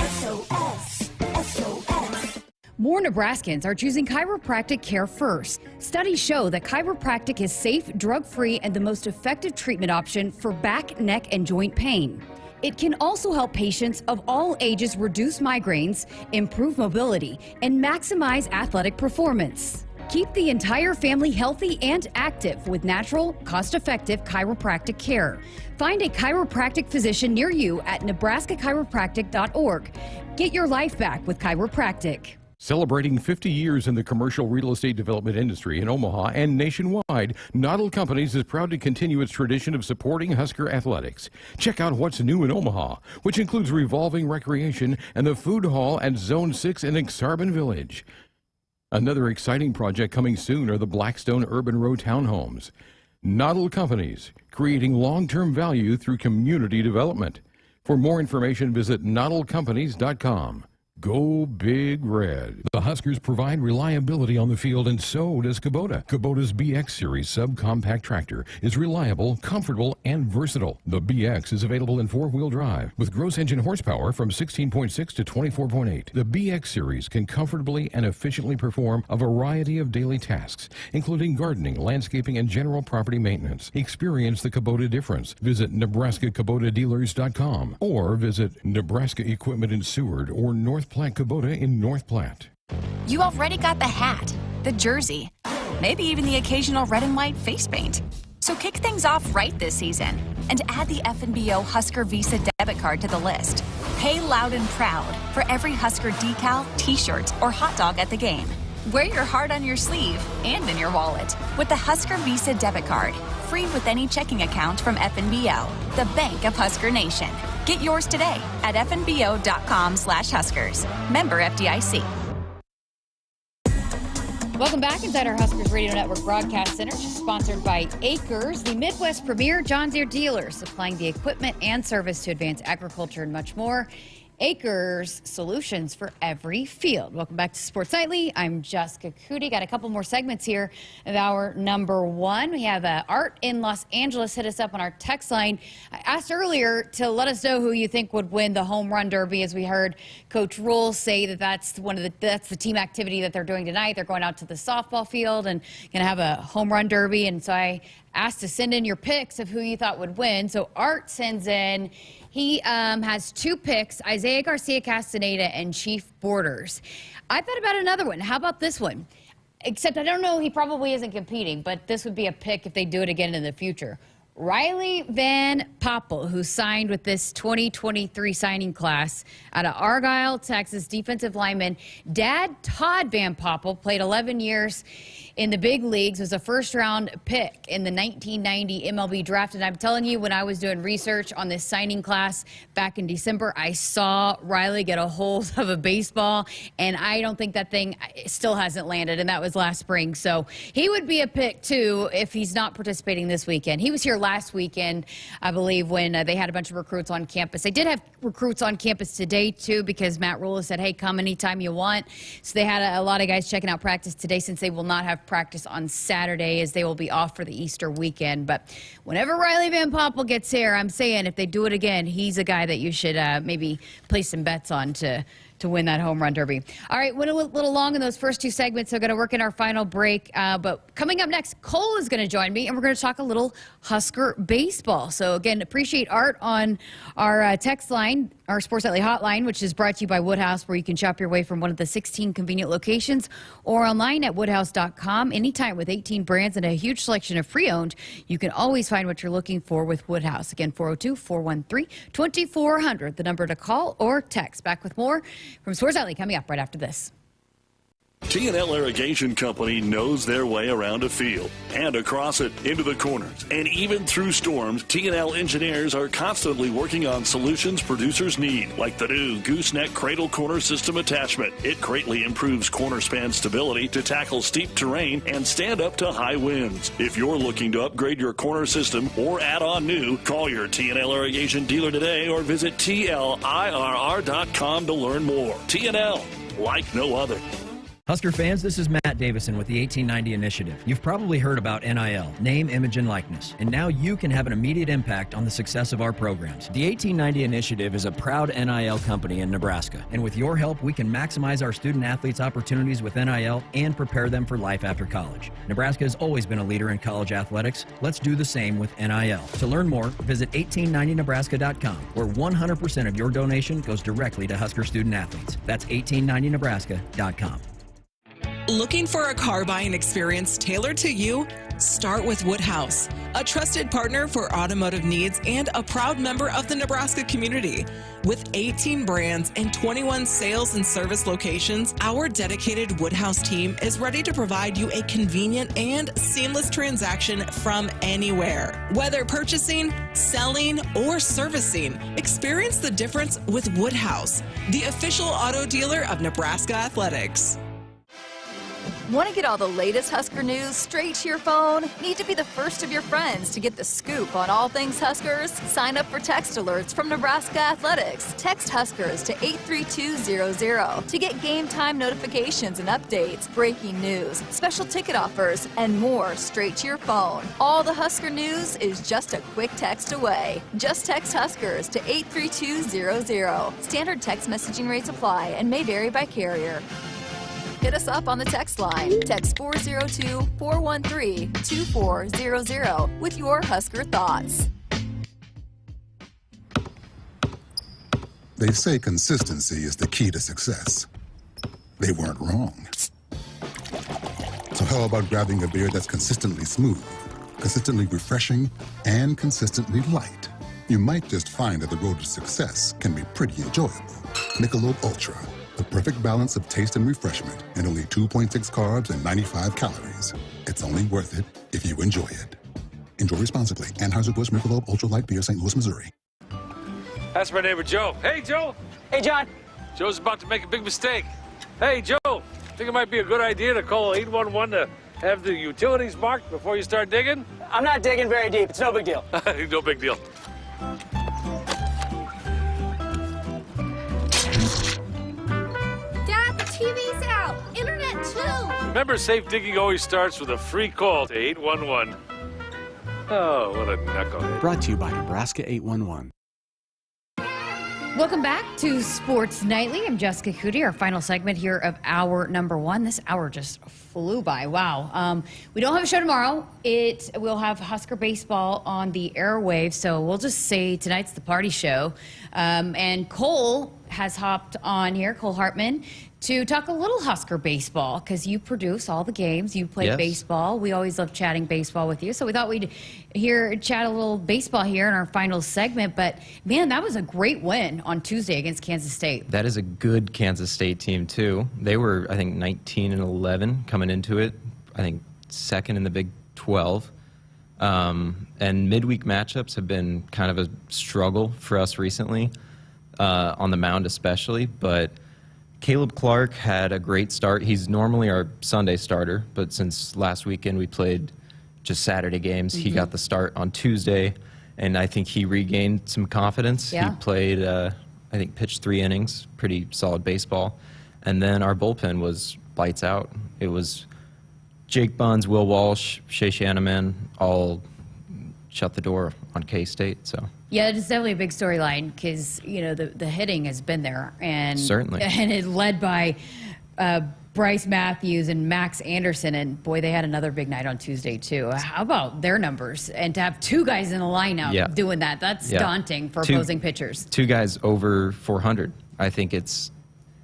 SOS. SOS. More Nebraskans are choosing chiropractic care first. Studies show that chiropractic is safe, drug-free, and the most effective treatment option for back, neck, and joint pain. It can also help patients of all ages reduce migraines, improve mobility, and maximize athletic performance. Keep the entire family healthy and active with natural, cost-effective chiropractic care. Find a chiropractic physician near you at nebraska-chiropractic.org. Get your life back with chiropractic. Celebrating 50 years in the commercial real estate development industry in Omaha and nationwide, Noddle Companies is proud to continue its tradition of supporting Husker athletics. Check out what's new in Omaha, which includes revolving recreation and the food hall at Zone 6 in Exarban Village. Another exciting project coming soon are the Blackstone Urban Row townhomes. Noddle Companies, creating long-term value through community development. For more information, visit noddlecompanies.com. Go Big Red. The Huskers provide reliability on the field, and so does Kubota. Kubota's BX Series subcompact tractor is reliable, comfortable, and versatile. The BX is available in four-wheel drive with gross engine horsepower from 16.6 to 24.8. The BX Series can comfortably and efficiently perform a variety of daily tasks, including gardening, landscaping, and general property maintenance. Experience the Kubota difference. Visit nebraska-kubotadealers.com or visit Nebraska Equipment in Seward or North Platte Kubota in North Platte. You already got the hat, the jersey, maybe even the occasional red and white face paint. So kick things off right this season and add the FNBO Husker Visa debit card to the list. Pay loud and proud for every Husker decal, t-shirt, or hot dog at the game. Wear your heart on your sleeve and in your wallet with the Husker Visa debit card, free with any checking account from FNBO, the bank of Husker Nation. Get yours today at fnbo.com/Huskers. Member FDIC. Welcome back inside our Huskers Radio Network Broadcast Center, sponsored by Acres, the Midwest premier John Deere dealer, supplying the equipment and service to advance agriculture and much more. Acres, solutions for every field. Welcome back to Sports Nightly. I'm Jessica Coody. Got a couple more segments here of our number one. We have Art in Los Angeles hit us up on our text line. I asked earlier to let us know who you think would win the home run derby, as we heard Coach Rule say that's the team activity that they're doing tonight. They're going out to the softball field and going to have a home run derby. And so I asked to send in your picks of who you thought would win. So Art sends in. He has two picks, Isaiah Garcia-Castaneda and Chief Borders. I thought about another one. How about this one? Except I don't know, he probably isn't competing, but this would be a pick if they do it again in the future. Riley Van Poppel, who signed with this 2023 signing class out of Argyle, Texas, defensive lineman. Dad, Todd Van Poppel, played 11 years in the big leagues, was a first-round pick in the 1990 MLB draft. And I'm telling you, when I was doing research on this signing class back in December, I saw Riley get a hold of a baseball, and I don't think that thing still hasn't landed, and that was last spring. So he would be a pick, too, if he's not participating this weekend. He was here last weekend, I believe, when they had a bunch of recruits on campus. They did have recruits on campus today, too, because Matt Rula said, hey, come anytime you want. So they had a lot of guys checking out practice today, since they will not have practice on Saturday, as they will be off for the Easter weekend. But whenever Riley Van Poppel gets here, I'm saying if they do it again, he's a guy that you should maybe place some bets on to win that home run derby. All right, went a little long in those first two segments, so we're going to work in our final break. But coming up next, Cole is going to join me, and we're going to talk a little Husker baseball. So again, appreciate Art on our text line, our Sports Nightly hotline, which is brought to you by Woodhouse, where you can shop your way from one of the 16 convenient locations or online at woodhouse.com. Anytime, with 18 brands and a huge selection of pre-owned, you can always find what you're looking for with Woodhouse. Again, 402-413-2400, the number to call or text. Back with more from Sports Nightly coming up right after this. T&L Irrigation Company knows their way around a field and across it, into the corners, and even through storms. T&L engineers are constantly working on solutions producers need, like the new gooseneck cradle corner system attachment. It greatly improves corner span stability to tackle steep terrain and stand up to high winds. If you're looking to upgrade your corner system or add on new, call your T&L Irrigation dealer today or visit TLIRR.com to learn more. T&L, like no other. Husker fans, this is Matt Davison with the 1890 Initiative. You've probably heard about NIL, name, image, and likeness, and now you can have an immediate impact on the success of our programs. The 1890 Initiative is a proud NIL company in Nebraska, and with your help, we can maximize our student athletes' opportunities with NIL and prepare them for life after college. Nebraska has always been a leader in college athletics. Let's do the same with NIL. To learn more, visit 1890nebraska.com, where 100% of your donation goes directly to Husker student athletes. That's 1890nebraska.com. Looking for a car buying experience tailored to you? Start with Woodhouse, a trusted partner for automotive needs and a proud member of the Nebraska community. With 18 brands and 21 sales and service locations, our dedicated Woodhouse team is ready to provide you a convenient and seamless transaction from anywhere. Whether purchasing, selling, or servicing, experience the difference with Woodhouse, the official auto dealer of Nebraska Athletics. Want to get all the latest Husker news straight to your phone? Need to be the first of your friends to get the scoop on all things Huskers? Sign up for text alerts from Nebraska Athletics. Text Huskers to 83200 to get game time notifications and updates, breaking news, special ticket offers, and more straight to your phone. All the Husker news is just a quick text away. Just text Huskers to 83200. Standard text messaging rates apply and may vary by carrier. Hit us up on the text line. Text 402-413-2400 with your Husker thoughts. They say consistency is the key to success. They weren't wrong. So how about grabbing a beer that's consistently smooth, consistently refreshing, and consistently light? You might just find that the road to success can be pretty enjoyable. Michelob Ultra. The perfect balance of taste and refreshment, and only 2.6 carbs and 95 calories. It's only worth it if you enjoy it. Enjoy responsibly. Anheuser-Busch Michelob Ultra Light Beer, St. Louis, Missouri. That's my neighbor Joe. Hey, Joe. Hey, John. Joe's about to make a big mistake. Hey, Joe. Think it might be a good idea to call 811 to have the utilities marked before you start digging? I'm not digging very deep. It's no big deal. No big deal. TV's out. Internet too. Remember, safe digging always starts with a free call to 811. Oh, what a knucklehead. Brought to you by Nebraska 811. Welcome back to Sports Nightly. I'm Jessica Coody, our final segment here of hour number one. This hour just flew by. Wow. We don't have a show tomorrow. We'll have Husker baseball on the airwaves, so we'll just say tonight's the party show. And Cole has hopped on here, Cole Hartman, to talk a little Husker baseball, because you produce all the games. You play baseball. We always love chatting baseball with you. So we thought we'd chat a little baseball here in our final segment. But, man, that was a great win on Tuesday against Kansas State. That is a good Kansas State team, too. They were, I think, 19-11 coming into it. I think, second in the Big 12. And midweek matchups have been kind of a struggle for us recently, on the mound especially. But Caleb Clark had a great start. He's normally our Sunday starter, but since last weekend we played just Saturday games, he got the start on Tuesday, and I think he regained some confidence. Yeah. He played, I think, pitched 3 innings, pretty solid baseball. And then our bullpen was lights out. It was Jake Buns, Will Walsh, Shea Shanaman, all shut the door on K-State. So Yeah, it's definitely a big storyline because, you know, the hitting has been there. And certainly. And it led by Bryce Matthews and Max Anderson. And, boy, they had another big night on Tuesday, too. How about their numbers? And to have 2 guys in the lineup doing that, that's daunting for opposing pitchers. 2 guys over 400. I think it's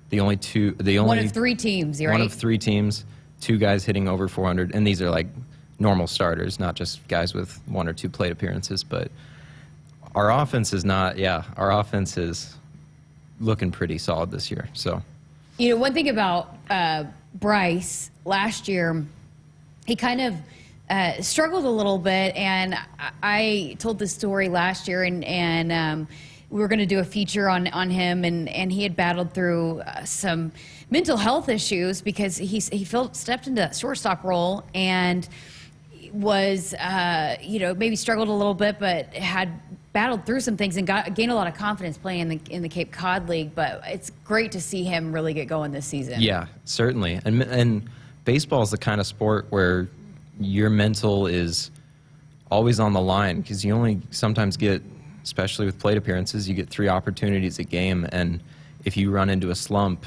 the only 2. One of 3 teams, right? One of 3 teams, 2 guys hitting over 400. And these are like normal starters, not just guys with 1 or 2 plate appearances. But our offense is not, our offense is looking pretty solid this year. So, you know, one thing about Bryce last year, he kind of struggled a little bit, and I told this story last year, and we were going to do a feature on him, and he had battled through some mental health issues because he stepped into that shortstop role and was, you know, maybe struggled a little bit, but had battled through some things and gained a lot of confidence playing in the Cape Cod League. But it's great to see him really get going this season. Yeah, certainly. And baseball is the kind of sport where your mental is always on the line because you only sometimes get, especially with plate appearances, you get 3 opportunities a game. And if you run into a slump,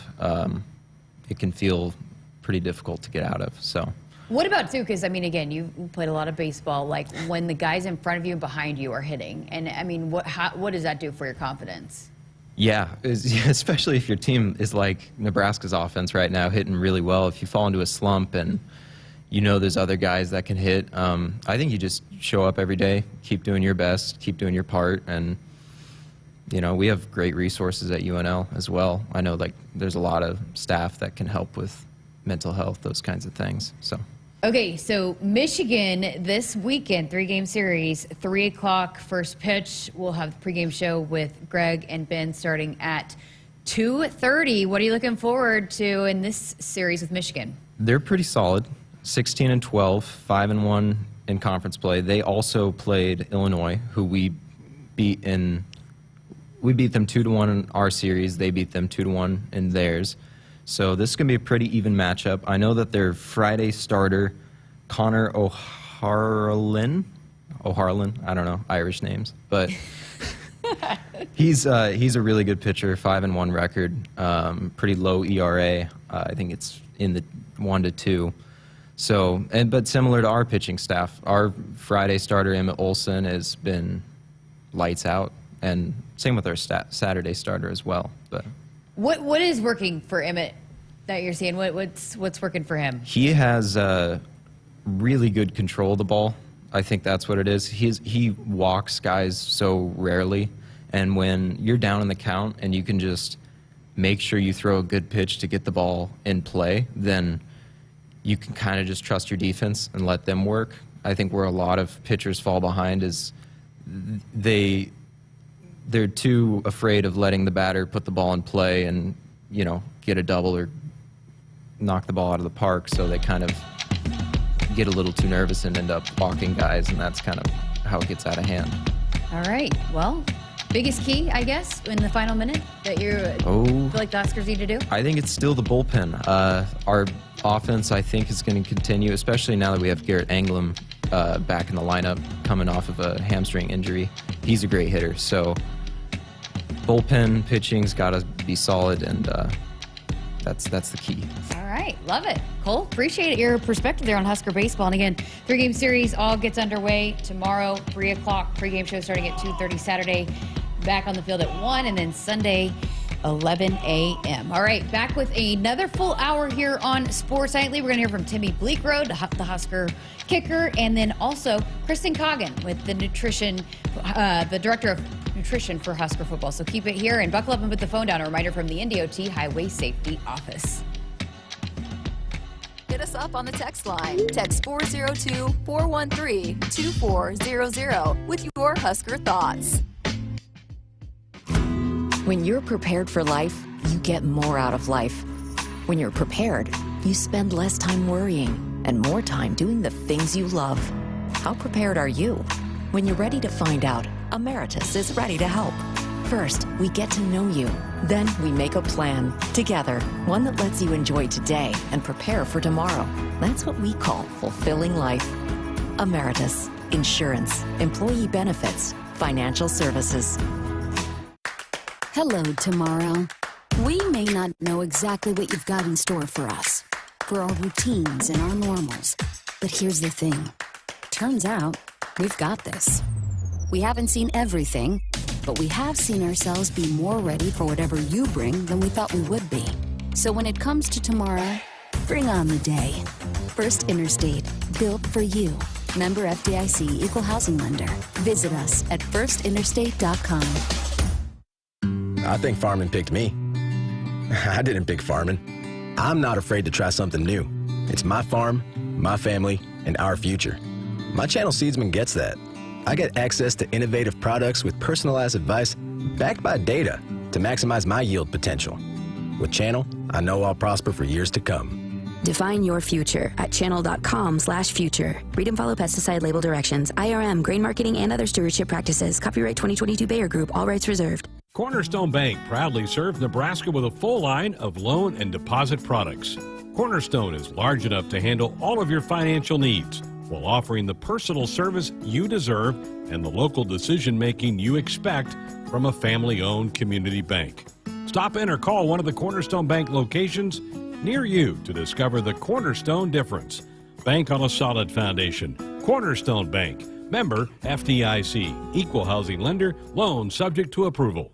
it can feel pretty difficult to get out of. So. What about, too, because, I mean, again, you played a lot of baseball, like when the guys in front of you and behind you are hitting. And, I mean, what does that do for your confidence? Yeah, especially if your team is like Nebraska's offense right now, hitting really well. If you fall into a slump and you know there's other guys that can hit, I think you just show up every day, keep doing your best, keep doing your part. And, you know, we have great resources at UNL as well. I know, like, there's a lot of staff that can help with mental health, those kinds of things. So. Okay, so Michigan this weekend, 3-game series, 3 o'clock first pitch. We'll have the pregame show with Greg and Ben starting at 2:30. What are you looking forward to in this series with Michigan? They're pretty solid, 16-12, 5-1 in conference play. They also played Illinois, who we beat them 2-1 in our series. They beat them 2-1 in theirs. So this is going to be a pretty even matchup. I know that their Friday starter, Connor O'Harlan, I don't know, Irish names, but he's a really good pitcher, 5-1 record, pretty low ERA. I think it's in the 1-2. So, but similar to our pitching staff, our Friday starter, Emmett Olson, has been lights out, and same with our Saturday starter as well. But what is working for Emmett that you're seeing? What's working for him? He has really good control of the ball. I think that's what it is. He walks guys so rarely, and when you're down in the count and you can just make sure you throw a good pitch to get the ball in play, then you can kind of just trust your defense and let them work. I think where a lot of pitchers fall behind is they're too afraid of letting the batter put the ball in play and, you know, get a double or knock the ball out of the park, so they kind of get a little too nervous and end up walking guys, and that's kind of how it gets out of hand. All right. Well, biggest key, I guess, in the final minute that you feel like the Huskers need to do? I think it's still the bullpen. Our offense, I think, is going to continue, especially now that we have Garrett Anglem back in the lineup, coming off of a hamstring injury. He's a great hitter, so bullpen pitching's got to be solid, and that's the key. All right, love it. Cole, appreciate your perspective there on Husker baseball. And again, 3-game series all gets underway tomorrow, 3 o'clock. Pregame show starting at 2:30 Saturday. Back on the field at 1, and then Sunday, 11 a.m. All right, back with another full hour here on Sports Nightly. We're going to hear from Timmy Bleekrode, the Husker kicker, and then also Kristin Coggin with the director of nutrition for Husker football. So keep it here and buckle up and put the phone down. A reminder from the NDOT Highway Safety Office. hit us up on the text line. Text 402-413-2400 with your Husker thoughts. When you're prepared for life, you get more out of life. When you're prepared, you spend less time worrying and more time doing the things you love. How prepared are you? When you're ready to find out, Emeritus is ready to help. First, we get to know you. Then we make a plan together, one that lets you enjoy today and prepare for tomorrow. That's what we call fulfilling life. Emeritus, insurance, employee benefits, financial services. Hello, tomorrow. We may not know exactly what you've got in store for us, for our routines and our normals. But here's the thing. Turns out, we've got this. We haven't seen everything, but we have seen ourselves be more ready for whatever you bring than we thought we would be. So when it comes to tomorrow, bring on the day. First Interstate, built for you. Member FDIC Equal Housing Lender. Visit us at firstinterstate.com. I think farming picked me. I didn't pick farming. I'm not afraid to try something new. It's my farm, my family, and our future. My Channel Seedsman gets that. I get access to innovative products with personalized advice backed by data to maximize my yield potential. With Channel, I know I'll prosper for years to come. Define your future at channel.com/future. Read and follow pesticide label directions, IRM, grain marketing, and other stewardship practices. Copyright 2022 Bayer Group. All rights reserved. Cornerstone Bank proudly serves Nebraska with a full line of loan and deposit products. Cornerstone is large enough to handle all of your financial needs while offering the personal service you deserve and the local decision-making you expect from a family-owned community bank. Stop in or call one of the Cornerstone Bank locations near you to discover the Cornerstone difference. Bank on a solid foundation. Cornerstone Bank. Member FDIC. Equal housing lender. Loan subject to approval.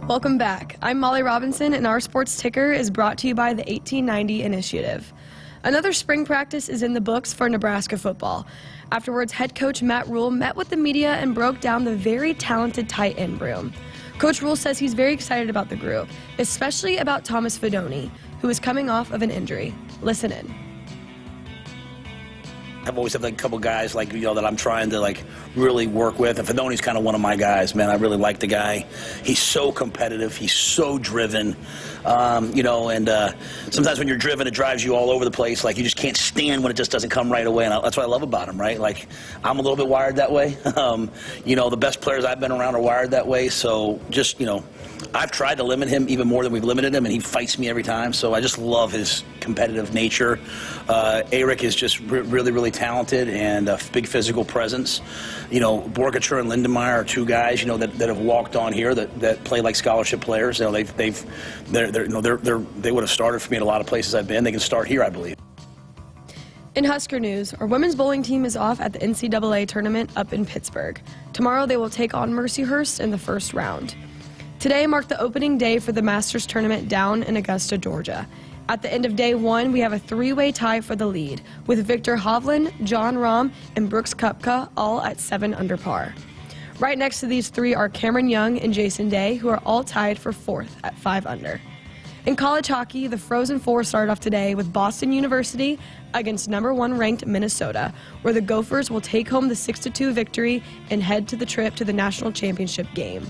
Welcome back. I'm Molly Robinson, and our sports ticker is brought to you by the 1890 Initiative. Another spring practice is in the books for Nebraska football. Afterwards, head coach Matt Rule met with the media and broke down the very talented tight end room. Coach Rule says he's very excited about the group, especially about Thomas Fedoni, who is coming off of an injury. Listen in. I've always had like a couple guys like, you know, that I'm trying to like really work with. And Fedoni's kind of one of my guys, man. I really like the guy. He's so competitive. He's so driven, you know, and sometimes when you're driven, it drives you all over the place. Like you just can't stand when it just doesn't come right away. And that's what I love about him, right? Like I'm a little bit wired that way. You know, the best players I've been around are wired that way. So just, you know, I've tried to limit him even more than we've limited him, and he fights me every time. So I just love his competitive nature. Eric is just really, really talented and a big physical presence. You know, Borgacher and Lindemeyer are two guys, you know, that have walked on here that play like scholarship players. You know, they would have started for me at a lot of places I've been. They can start here, I believe. In Husker news, our women's bowling team is off at the NCAA tournament up in Pittsburgh. Tomorrow they will take on Mercyhurst in the first round. Today marked the opening day for the Masters tournament down in Augusta, Georgia. At the end of day one, we have a three-way tie for the lead, with Victor Hovland, John Rahm, and Brooks Koepka all at 7 under par. Right next to these three are Cameron Young and Jason Day, who are all tied for 4th at 5 under. In college hockey, the Frozen Four started off today with Boston University against number 1 ranked Minnesota, where the Gophers will take home the 6-2 victory and head to the trip to the national championship game.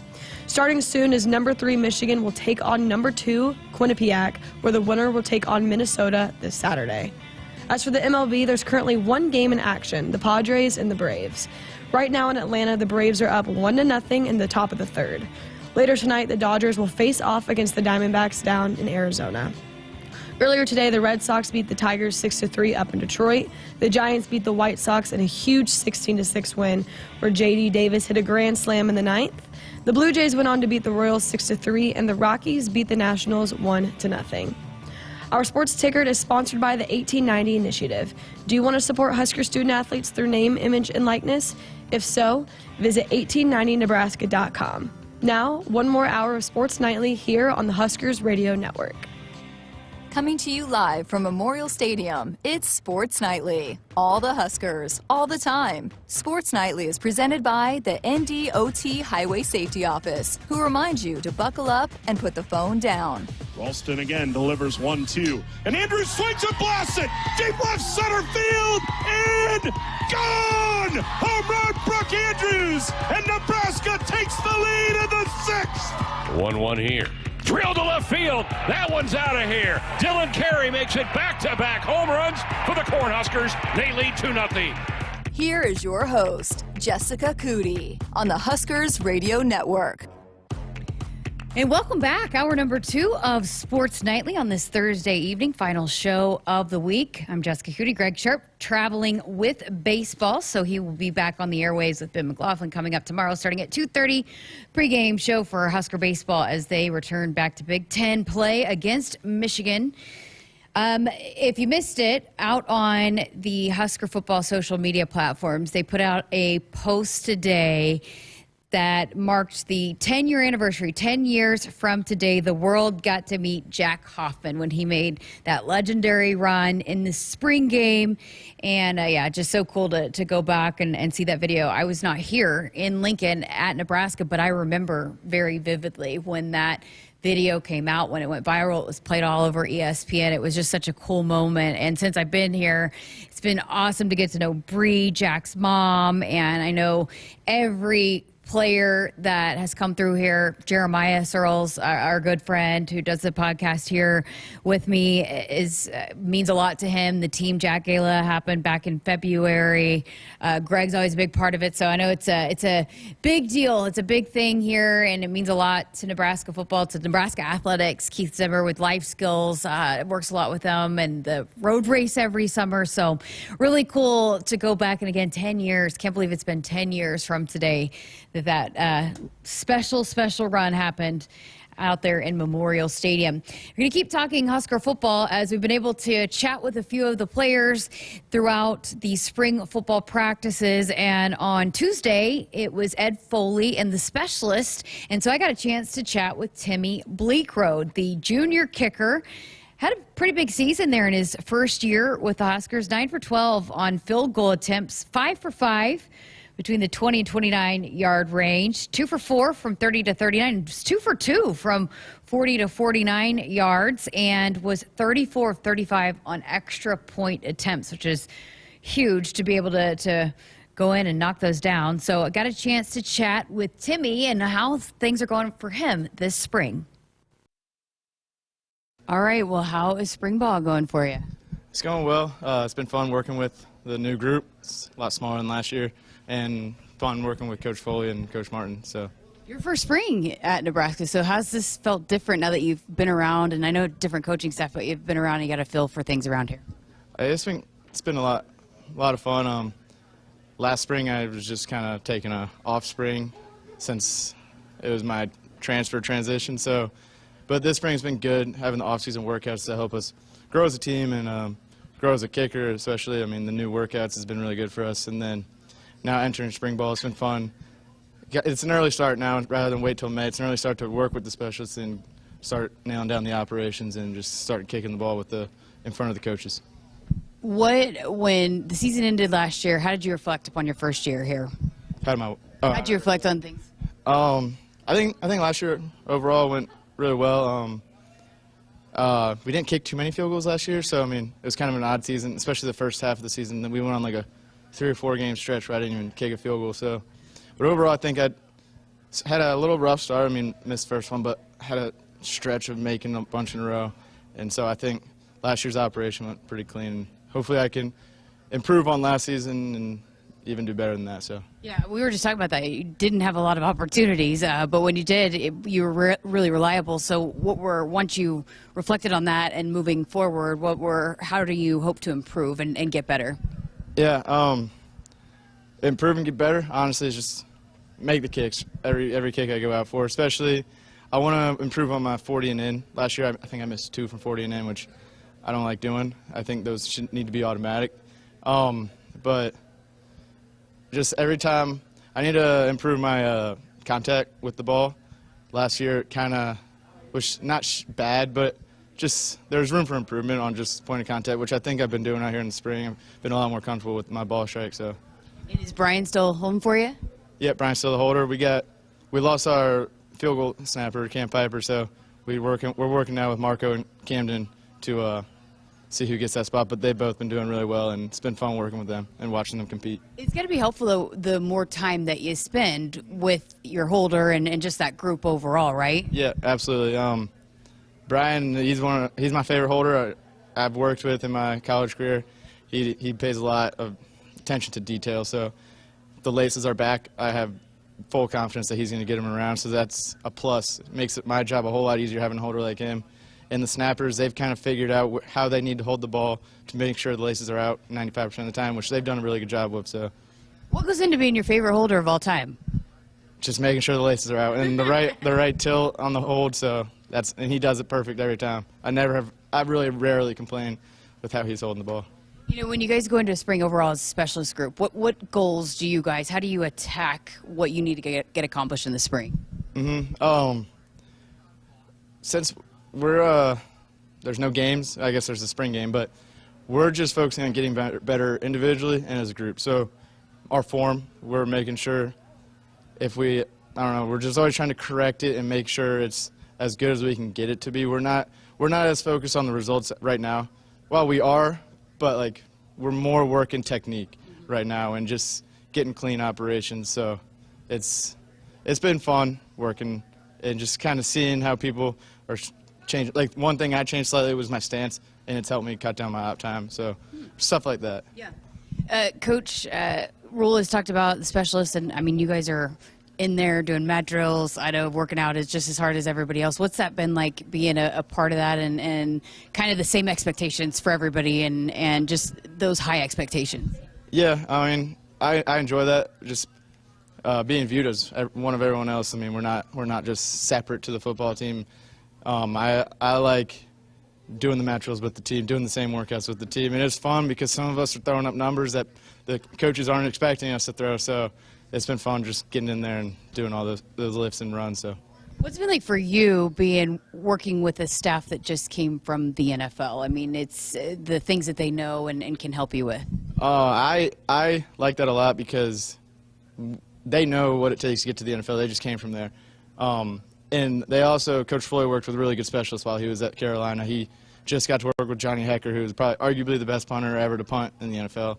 Starting soon is number 3 Michigan will take on number 2 Quinnipiac, where the winner will take on Minnesota this Saturday. As for the MLB, there's currently one game in action, the Padres and the Braves. Right now in Atlanta, the Braves are up 1-0 in the top of the 3rd. Later tonight, the Dodgers will face off against the Diamondbacks down in Arizona. Earlier today, the Red Sox beat the Tigers 6-3 up in Detroit. The Giants beat the White Sox in a huge 16-6 win, where J.D. Davis hit a grand slam in the 9th. The Blue Jays went on to beat the Royals 6-3, and the Rockies beat the Nationals 1-0. Our sports ticker is sponsored by the 1890 Initiative. Do you want to support Husker student athletes through name, image, and likeness? If so, visit 1890nebraska.com. Now, one more hour of Sports Nightly here on the Huskers Radio Network. Coming to you live from Memorial Stadium, it's Sports Nightly. All the Huskers, all the time. Sports Nightly is presented by the NDOT Highway Safety Office, who reminds you to buckle up and put the phone down. Ralston again delivers 1-2. And Andrews swings and blasts it. Deep left center field. And gone! Home run, Brooke Andrews. And Nebraska takes the lead in the 6th. 1-1 here. Drilled to left field. That one's out of here. Dylan Carey makes it back-to-back home runs for the Cornhuskers. They lead 2-0. Here is your host, Jessica Coody, on the Huskers Radio Network. And welcome back. Hour number 2 of Sports Nightly on this Thursday evening, final show of the week. I'm Jessica Coody. Greg Sharpe traveling with baseball, so he will be back on the airways with Ben McLaughlin coming up tomorrow, starting at 2:30. Pregame show for Husker baseball as they return back to Big Ten play against Michigan. If you missed it, out on the Husker football social media platforms, they put out a post today that marked the 10-year anniversary. 10 years from today, the world got to meet Jack Hoffman when he made that legendary run in the spring game. And yeah, just so cool to go back and see that video. I was not here in Lincoln at Nebraska, but I remember very vividly when that video came out, when it went viral. It was played all over ESPN. It was just such a cool moment. And since I've been here, it's been awesome to get to know Bree, Jack's mom, and I know every player that has come through here. Jeremiah Searles, our good friend who does the podcast here with me, means a lot to him. The Team Jack Gala happened back in February. Greg's always a big part of it, so I know it's a big deal. It's a big thing here, and it means a lot to Nebraska football, to Nebraska athletics. Keith Zimmer with Life Skills works a lot with them, and the road race every summer. So really cool to go back, and again, 10 years. Can't believe it's been 10 years from today that special run happened out there in Memorial Stadium. We're going to keep talking Husker football as we've been able to chat with a few of the players throughout the spring football practices. And on Tuesday, it was Ed Foley and the specialist. And so I got a chance to chat with Timmy Bleekrode, the junior kicker. Had a pretty big season there in his first year with the Huskers. 9 for 12 on field goal attempts, 5 for 5 between the 20 and 29-yard range, 2 for 4 from 30 to 39, 2 for 2 from 40 to 49 yards, and was 34 of 35 on extra point attempts, which is huge to be able to go in and knock those down. So I got a chance to chat with Timmy and how things are going for him this spring. All right, well, how is spring ball going for you? It's going well. It's been fun working with the new group. It's a lot smaller than last year, and fun working with Coach Foley and Coach Martin. So, your first spring at Nebraska, so how's this felt different now that you've been around? And I know different coaching staff, but you've been around and you got a feel for things around here. It's been a lot of fun. Last spring I was just kind of taking a off spring since it was my transfer transition. So, but this spring's been good, having the off-season workouts to help us grow as a team and grow as a kicker, especially. I mean, the new workouts has been really good for us. And then now entering spring ball, it's been fun. It's an early start now rather than wait till May. It's an early start to work with the specialists and start nailing down the operations and just start kicking the ball in front of the coaches. When the season ended last year, how did you reflect upon your first year here? How did you reflect on things? I think last year overall went really well. We didn't kick too many field goals last year, so I mean it was kind of an odd season, especially the first half of the season. Then we went on like a 3 or 4 game stretch where I didn't even kick a field goal. So, but overall, I think I had a little rough start. I mean, missed the first one, but had a stretch of making a bunch in a row, and so I think last year's operation went pretty clean. Hopefully, I can improve on last season and even do better than that. So yeah, we were just talking about that. You didn't have a lot of opportunities, but when you did, you were really reliable. So once you reflected on that and moving forward, how do you hope to improve and get better? Yeah, improve and get better. Honestly, is just make the kicks every kick I go out for. Especially, I want to improve on my 40 and in. Last year, I think I missed 2 from 40 and in, which I don't like doing. I think those should need to be automatic. But just every time I need to improve my contact with the ball. Last year kind of was not bad, but just there's room for improvement on just point of contact, which I think I've been doing out here in the spring. I've been a lot more comfortable with my ball strike. So. And is Brian still home for you? Yeah, Brian's still the holder. We lost our field goal snapper, Cam Piper, so we're working now with Marco and Camden to see who gets that spot, but they've both been doing really well, and it's been fun working with them and watching them compete. It's got to be helpful, though, the more time that you spend with your holder and just that group overall, right? Yeah, absolutely. Brian, he's my favorite holder I've worked with in my college career. He pays a lot of attention to detail, so if the laces are back, I have full confidence that he's going to get them around, so that's a plus. It makes my job a whole lot easier having a holder like him. And the snappers, they've kind of figured out how they need to hold the ball to make sure the laces are out 95% of the time, which they've done a really good job with. So, what goes into being your favorite holder of all time? Just making sure the laces are out and the right tilt on the hold. So and he does it perfect every time. I really rarely complain with how he's holding the ball. You know, when you guys go into a spring overall as a specialist group, what goals do you guys? How do you attack what you need to get accomplished in the spring? Since there's no games, I guess there's a spring game, but we're just focusing on getting better individually and as a group. So our form, we're making sure we're just always trying to correct it and make sure it's as good as we can get it to be. We're not as focused on the results right now. Well, we are, but we're more working technique right now and just getting clean operations. So it's been fun working and just kind of seeing how people are changing. Like, one thing I changed slightly was my stance, and it's helped me cut down my out time. So stuff like that. Yeah. Coach Rule has talked about the specialists, and I mean, you guys are in there doing mat drills. I know working out is just as hard as everybody else. What's that been like, being a part of that, and kind of the same expectations for everybody, and just those high expectations? Yeah, I mean, I enjoy that. Just being viewed as one of everyone else. I mean, we're not just separate to the football team. I like doing the match drills with the team, doing the same workouts with the team, and it's fun because some of us are throwing up numbers that the coaches aren't expecting us to throw. So it's been fun just getting in there and doing all those lifts and runs. So. What's it been like for you working with a staff that just came from the NFL? I mean, it's the things that they know and can help you with. I like that a lot because they know what it takes to get to the NFL. They just came from there. And they also, Coach Floyd worked with a really good specialist while he was at Carolina. He just got to work with Johnny Hecker, who is probably arguably the best punter ever to punt in the NFL.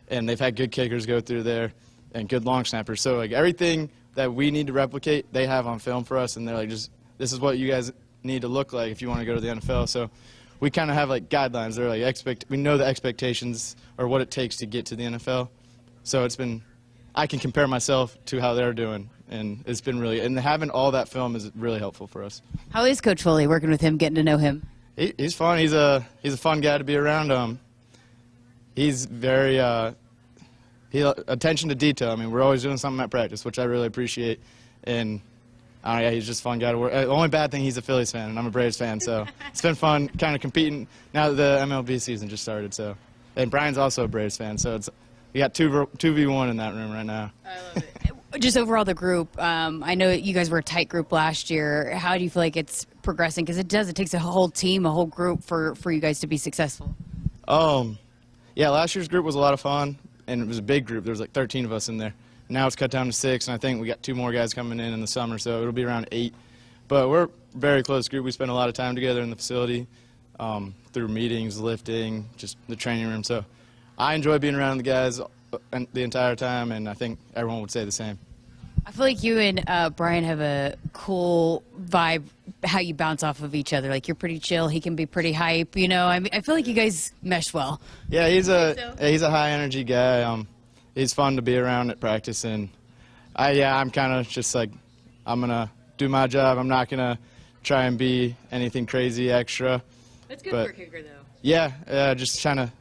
And they've had good kickers go through there and good long snappers. So, like, everything that we need to replicate, they have on film for us, and they're like, this is what you guys need to look like if you want to go to the NFL. So we kind of have like guidelines. They're like we know the expectations or what it takes to get to the NFL. So I can compare myself to how they're doing, and it's been really, and having all that film is really helpful for us. How is Coach Foley working with him, getting to know him? He's fun. He's a fun guy to be around. He's very attention to detail. I mean, we're always doing something at practice, which I really appreciate. And yeah, he's just a fun guy to work. The only bad thing, he's a Phillies fan, and I'm a Braves fan. So it's been fun kind of competing now that the MLB season just started. So, and Brian's also a Braves fan. So we got 2v1 in that room right now. I love it. Just overall, the group, I know you guys were a tight group last year. How do you feel like it's progressing? Because it takes a whole team, a whole group for you guys to be successful. Yeah, last year's group was a lot of fun. And it was a big group. There was like 13 of us in there. Now it's cut down to 6, and I think we got 2 more guys coming in the summer, so it'll be around 8. But we're a very close group. We spend a lot of time together in the facility through meetings, lifting, just the training room. So I enjoy being around the guys the entire time, and I think everyone would say the same. I feel like you and Brian have a cool vibe, how you bounce off of each other. Like, you're pretty chill. He can be pretty hype, you know. I mean, I feel like you guys mesh well. Yeah, he's a high-energy guy. He's fun to be around at practice. And, I'm kind of just like, I'm going to do my job. I'm not going to try and be anything crazy extra. That's good for a kicker, though. Yeah, just trying to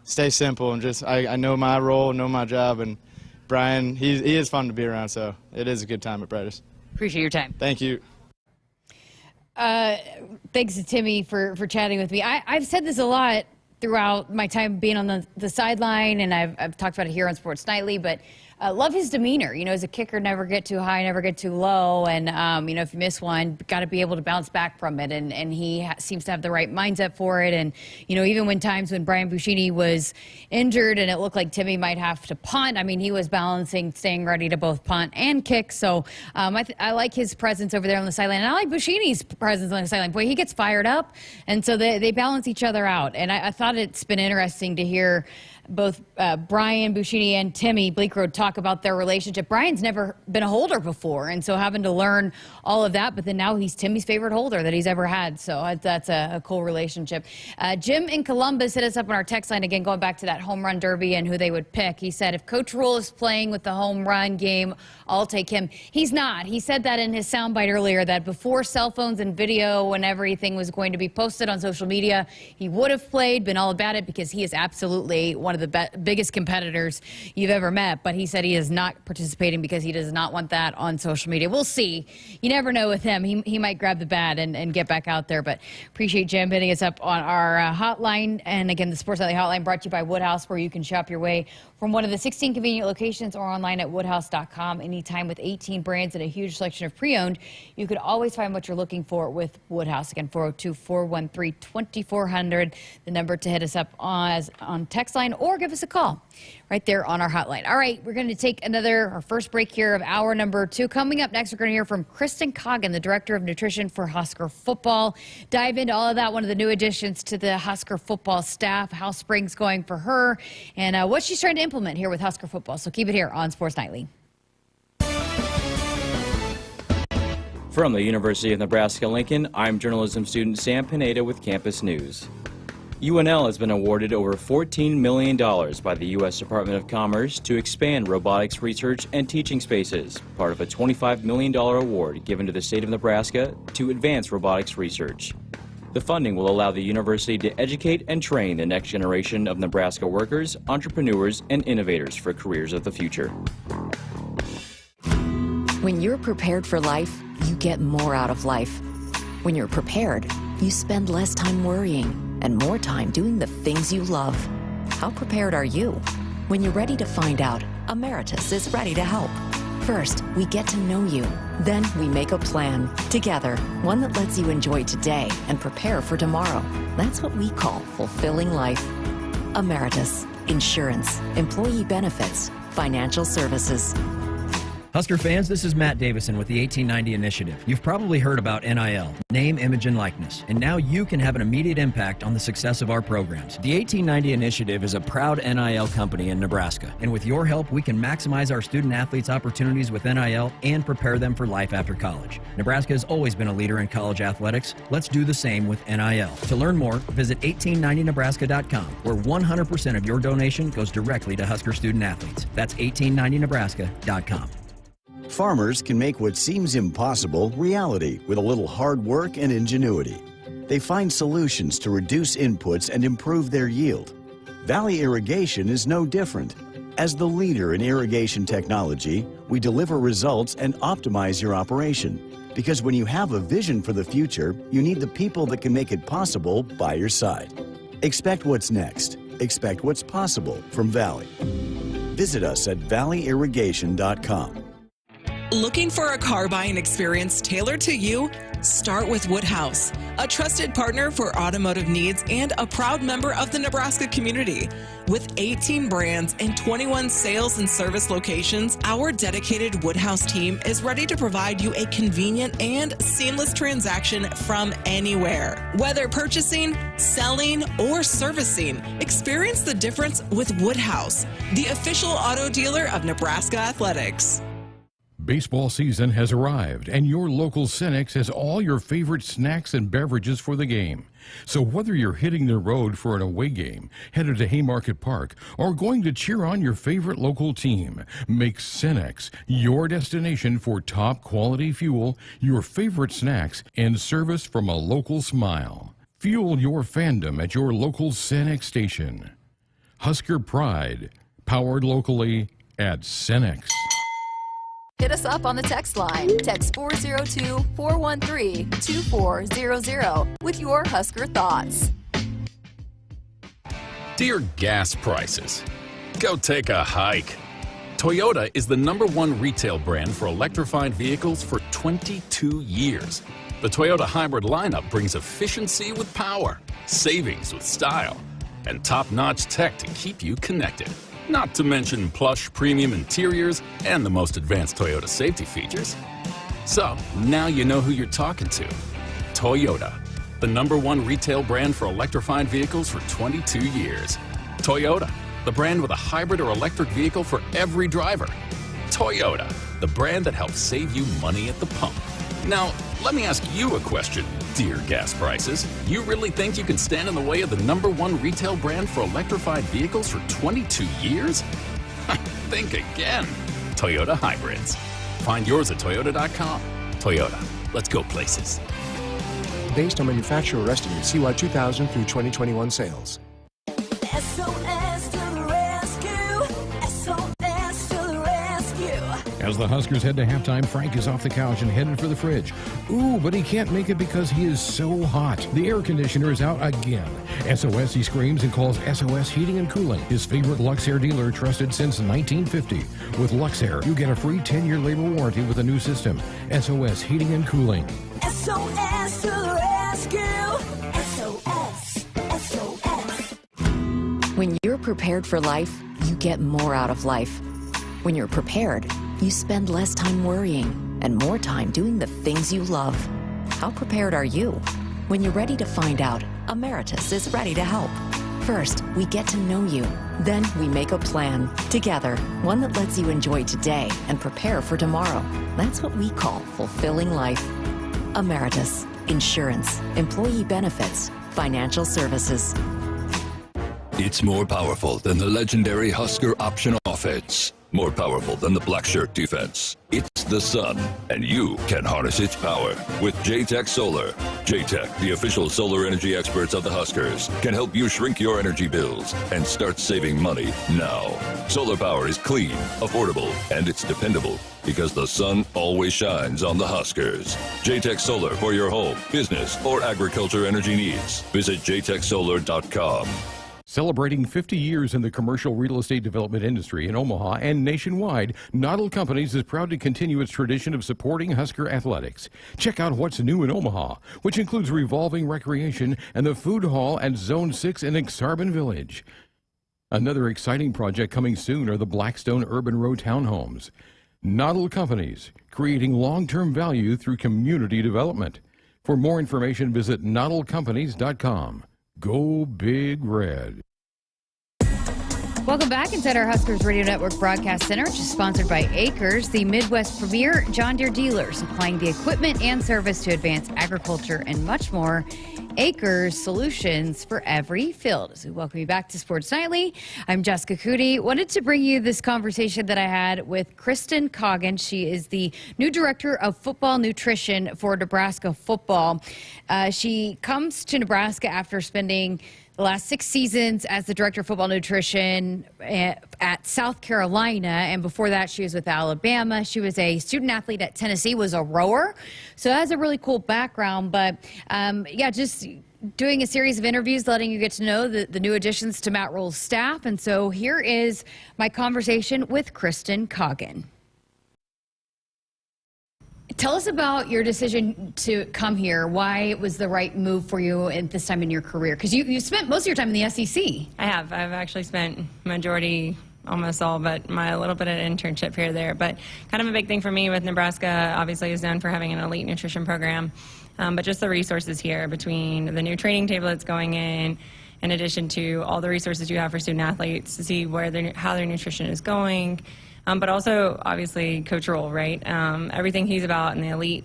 stay simple and just I know my role, know my job, and Brian, he is fun to be around, so it is a good time at practice. Appreciate your time. Thank you. Thanks to Timmy for chatting with me. I've said this a lot throughout my time being on the sideline, and I've talked about it here on Sports Nightly, but love his demeanor. You know, as a kicker, never get too high, never get too low, and, you know, if you miss one, got to be able to bounce back from it, and he seems to have the right mindset for it. And, you know, even when Brian Buschini was injured and it looked like Timmy might have to punt, I mean, he was balancing, staying ready to both punt and kick. So I like his presence over there on the sideline, and I like Buschini's presence on the sideline. Boy, he gets fired up, and so they balance each other out. And I thought it's been interesting to hear both Brian Buschini and Timmy Bleekrode talk about their relationship. Brian's never been a holder before, and so having to learn all of that, but then now he's Timmy's favorite holder that he's ever had, so that's a cool relationship. Jim in Columbus hit us up on our text line, again, going back to that home run derby and who they would pick. He said, if Coach Rule is playing with the home run game, I'll take him. He's not. He said that in his soundbite earlier, that before cell phones and video and everything was going to be posted on social media, he would have played, been all about it, because he is absolutely one of the biggest competitors you've ever met. But he said he is not participating because he does not want that on social media. We'll see. You never know with him. He might grab the bat and get back out there. But appreciate Jim hitting us up on our hotline. And again, the Sports Nightly hotline brought to you by Woodhouse, where you can shop your way from one of the 16 convenient locations or online at woodhouse.com anytime. With 18 brands and a huge selection of pre-owned, you could always find what you're looking for with Woodhouse. Again, 402-413-2400, the number to hit us up on text line, or give us a call right there on our hotline. All right, we're going to take our first break here of hour number 2. Coming up next, we're going to hear from Kristin Coggin, the Director of Nutrition for Husker Football. Dive into all of that, one of the new additions to the Husker Football staff, how spring's going for her, and what she's trying to implement here with Husker Football. So keep it here on Sports Nightly. From the University of Nebraska-Lincoln, I'm journalism student Sam Pineda with Campus News. UNL has been awarded over $14 million by the U.S. Department of Commerce to expand robotics research and teaching spaces, part of a $25 million award given to the state of Nebraska to advance robotics research. The funding will allow the university to educate and train the next generation of Nebraska workers, entrepreneurs, and innovators for careers of the future. When you're prepared for life, you get more out of life. When you're prepared, you spend less time worrying and more time doing the things you love. How prepared are you? When you're ready to find out, Emeritus is ready to help. First, we get to know you. Then we make a plan together, one that lets you enjoy today and prepare for tomorrow. That's what we call fulfilling life. Emeritus, insurance, employee benefits, financial services. Husker fans, this is Matt Davison with the 1890 Initiative. You've probably heard about NIL, name, image, and likeness, and now you can have an immediate impact on the success of our programs. The 1890 Initiative is a proud NIL company in Nebraska, and with your help, we can maximize our student athletes' opportunities with NIL and prepare them for life after college. Nebraska has always been a leader in college athletics. Let's do the same with NIL. To learn more, visit 1890nebraska.com, where 100% of your donation goes directly to Husker student athletes. That's 1890nebraska.com. Farmers can make what seems impossible reality with a little hard work and ingenuity. They find solutions to reduce inputs and improve their yield. Valley Irrigation is no different. As the leader in irrigation technology, we deliver results and optimize your operation. Because when you have a vision for the future, you need the people that can make it possible by your side. Expect what's next. Expect what's possible from Valley. Visit us at valleyirrigation.com. Looking for a car buying experience tailored to you? Start with Woodhouse, a trusted partner for automotive needs and a proud member of the Nebraska community. With 18 brands and 21 sales and service locations, our dedicated Woodhouse team is ready to provide you a convenient and seamless transaction from anywhere. Whether purchasing, selling, or servicing, experience the difference with Woodhouse, the official auto dealer of Nebraska Athletics. Baseball season has arrived, and your local Cenex has all your favorite snacks and beverages for the game. So whether you're hitting the road for an away game, headed to Haymarket Park, or going to cheer on your favorite local team, make Cenex your destination for top quality fuel, your favorite snacks, and service from a local smile. Fuel your fandom at your local Cenex station. Husker Pride, powered locally at Cenex. Hit us up on the text line. Text 402-413-2400 with your Husker thoughts. Dear gas prices, go take a hike. Toyota is the #1 retail brand for electrified vehicles for 22 years. The Toyota hybrid lineup brings efficiency with power, savings with style, and top-notch tech to keep you connected. Not to mention plush premium interiors and the most advanced Toyota safety features. So, now you know who you're talking to. Toyota, the #1 retail brand for electrified vehicles for 22 years. Toyota, the brand with a hybrid or electric vehicle for every driver. Toyota, the brand that helps save you money at the pump. Now, let me ask you a question, dear gas prices. You really think you can stand in the way of the #1 retail brand for electrified vehicles for 22 years? Think again. Toyota Hybrids. Find yours at toyota.com. Toyota, let's go places. Based on manufacturer estimate CY 2000 through 2021 sales. SOS to the rescue. SOS to the rescue. As the Huskers head to halftime, Frank is off the couch and headed for the fridge. Ooh, but he can't make it because he is so hot. The air conditioner is out again. SOS, he screams and calls SOS Heating and Cooling, his favorite Luxair dealer trusted since 1950. With Luxair, you get a free 10-year labor warranty with a new system. SOS Heating and Cooling. SOS to the rescue. SOS. SOS. When you're prepared for life, you get more out of life. When you're prepared, you spend less time worrying and more time doing the things you love. How prepared are you? When you're ready to find out, Emeritus is ready to help. First, we get to know you. Then we make a plan together, one that lets you enjoy today and prepare for tomorrow. That's what we call fulfilling life. Emeritus, insurance, employee benefits, financial services. It's more powerful than the legendary Husker option offense. More powerful than the black shirt defense. It's the sun, and you can harness its power with J-Tech Solar. J-Tech, the official solar energy experts of the Huskers, can help you shrink your energy bills and start saving money now. Solar power is clean, affordable, and it's dependable because the sun always shines on the Huskers. J-Tech Solar for your home, business, or agriculture energy needs. Visit jtechsolar.com. Celebrating 50 years in the commercial real estate development industry in Omaha and nationwide, Noddle Companies is proud to continue its tradition of supporting Husker athletics. Check out what's new in Omaha, which includes revolving recreation and the food hall at Zone 6 in Exarban Village. Another exciting project coming soon are the Blackstone Urban Row townhomes. Noddle Companies, creating long-term value through community development. For more information, visit noddlecompanies.com. Go Big Red. Welcome back inside our Huskers Radio Network Broadcast Center, which is sponsored by Acres, the Midwest premier John Deere dealer, supplying the equipment and service to advance agriculture and much more. Acres, solutions for every field. As we welcome you back to Sports Nightly, I'm Jessica Coody. Wanted to bring you this conversation that I had with Kristin Coggin. She is the new director of football nutrition for Nebraska football. She comes to Nebraska after spending the last 6 seasons as the director of football nutrition at South Carolina, and before that she was with Alabama. She was a student athlete at Tennessee, was a rower, so that has a really cool background. But yeah, just doing a series of interviews, letting you get to know the new additions to Matt Rule's staff. And so here is my conversation with Kristin Coggin. Tell us about your decision to come here, why it was the right move for you at this time in your career, because you spent most of your time in the SEC. I have. I've actually spent majority, almost all, but my little bit of internship here or there. But kind of a big thing for me with Nebraska, obviously, is known for having an elite nutrition program. But just the resources here between the new training table that's going in addition to all the resources you have for student athletes to see how their nutrition is going. But also, obviously, Coach Rule, right? Everything he's about and the elite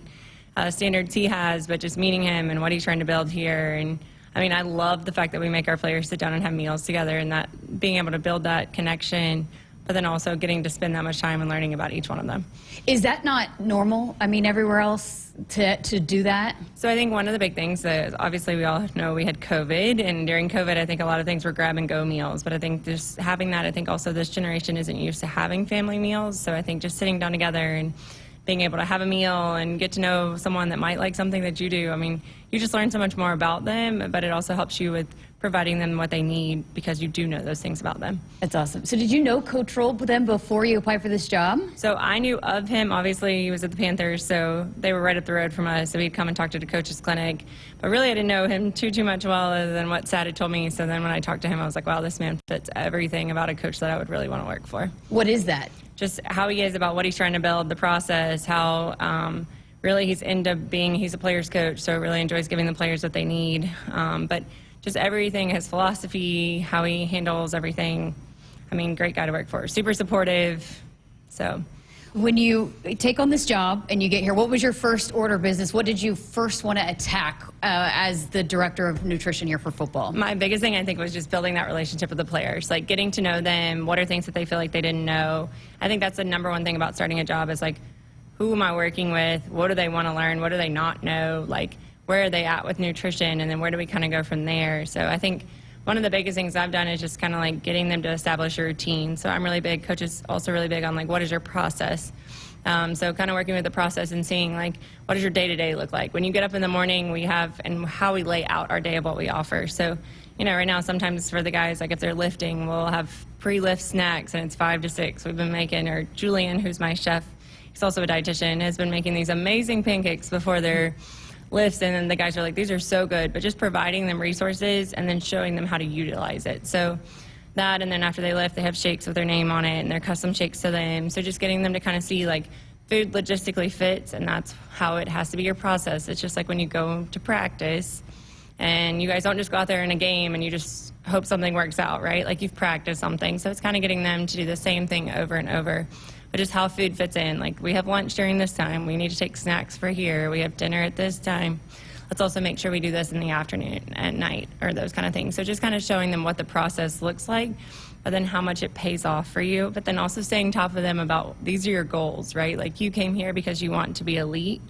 standards he has, but just meeting him and what he's trying to build here. And I mean, I love the fact that we make our players sit down and have meals together, and that being able to build that connection, but then also getting to spend that much time and learning about each one of them. Is that not normal? I mean, everywhere else to do that? So I think one of the big things that obviously we all know we had COVID, and during COVID I think a lot of things were grab and go meals, but I think just having that, I think also this generation isn't used to having family meals, so I think just sitting down together and being able to have a meal and get to know someone that might like something that you do. I mean, you just learn so much more about them, but it also helps you with providing them what they need because you do know those things about them. That's awesome. So did you know Coach Rule then before you applied for this job? So I knew of him. Obviously, he was at the Panthers, so they were right up the road from us, so he'd come and talk to the coach's clinic. But really, I didn't know him too much well other than what Sad had told me. So then when I talked to him, I was like, wow, this man fits everything about a coach that I would really want to work for. What is that? Just how he is about what he's trying to build, the process, how really he's a player's coach, so really enjoys giving the players what they need. But just everything, his philosophy, how he handles everything. I mean, great guy to work for. Super supportive, so. When you take on this job and you get here, what was your first order of business? What did you first want to attack as the director of nutrition here for football? My biggest thing, I think, was just building that relationship with the players, like getting to know them. What are things that they feel like they didn't know? I think that's the number one thing about starting a job is like, who am I working with? What do they want to learn? What do they not know? Like, where are they at with nutrition? And then where do we kind of go from there? So I think one of the biggest things I've done is just kind of like getting them to establish a routine. So I'm really big, Coach is also really big on like, what is your process? So kind of working with the process and seeing like, what does your day-to-day look like? When you get up in the morning, we have, and how we lay out our day of what we offer. So, you know, right now, sometimes for the guys, like if they're lifting, we'll have pre-lift snacks and it's 5 to 6. We've been making, or Julian, who's my chef, he's also a dietitian, has been making these amazing pancakes before their lifts, and then the guys are like, these are so good, but just providing them resources and then showing them how to utilize it. So that, and then after they lift, they have shakes with their name on it and their custom shakes to them. So just getting them to kind of see like food logistically fits, and that's how it has to be your process. It's just like when you go to practice and you guys don't just go out there in a game and you just hope something works out, right? Like you've practiced something. So it's kind of getting them to do the same thing over and over. But just how food fits in. Like we have lunch during this time. We need to take snacks for here. We have dinner at this time. Let's also make sure we do this in the afternoon, at night, or those kind of things. So just kind of showing them what the process looks like. but then how much it pays off for you, but then also staying top of them about these are your goals, right? Like you came here because you want to be elite,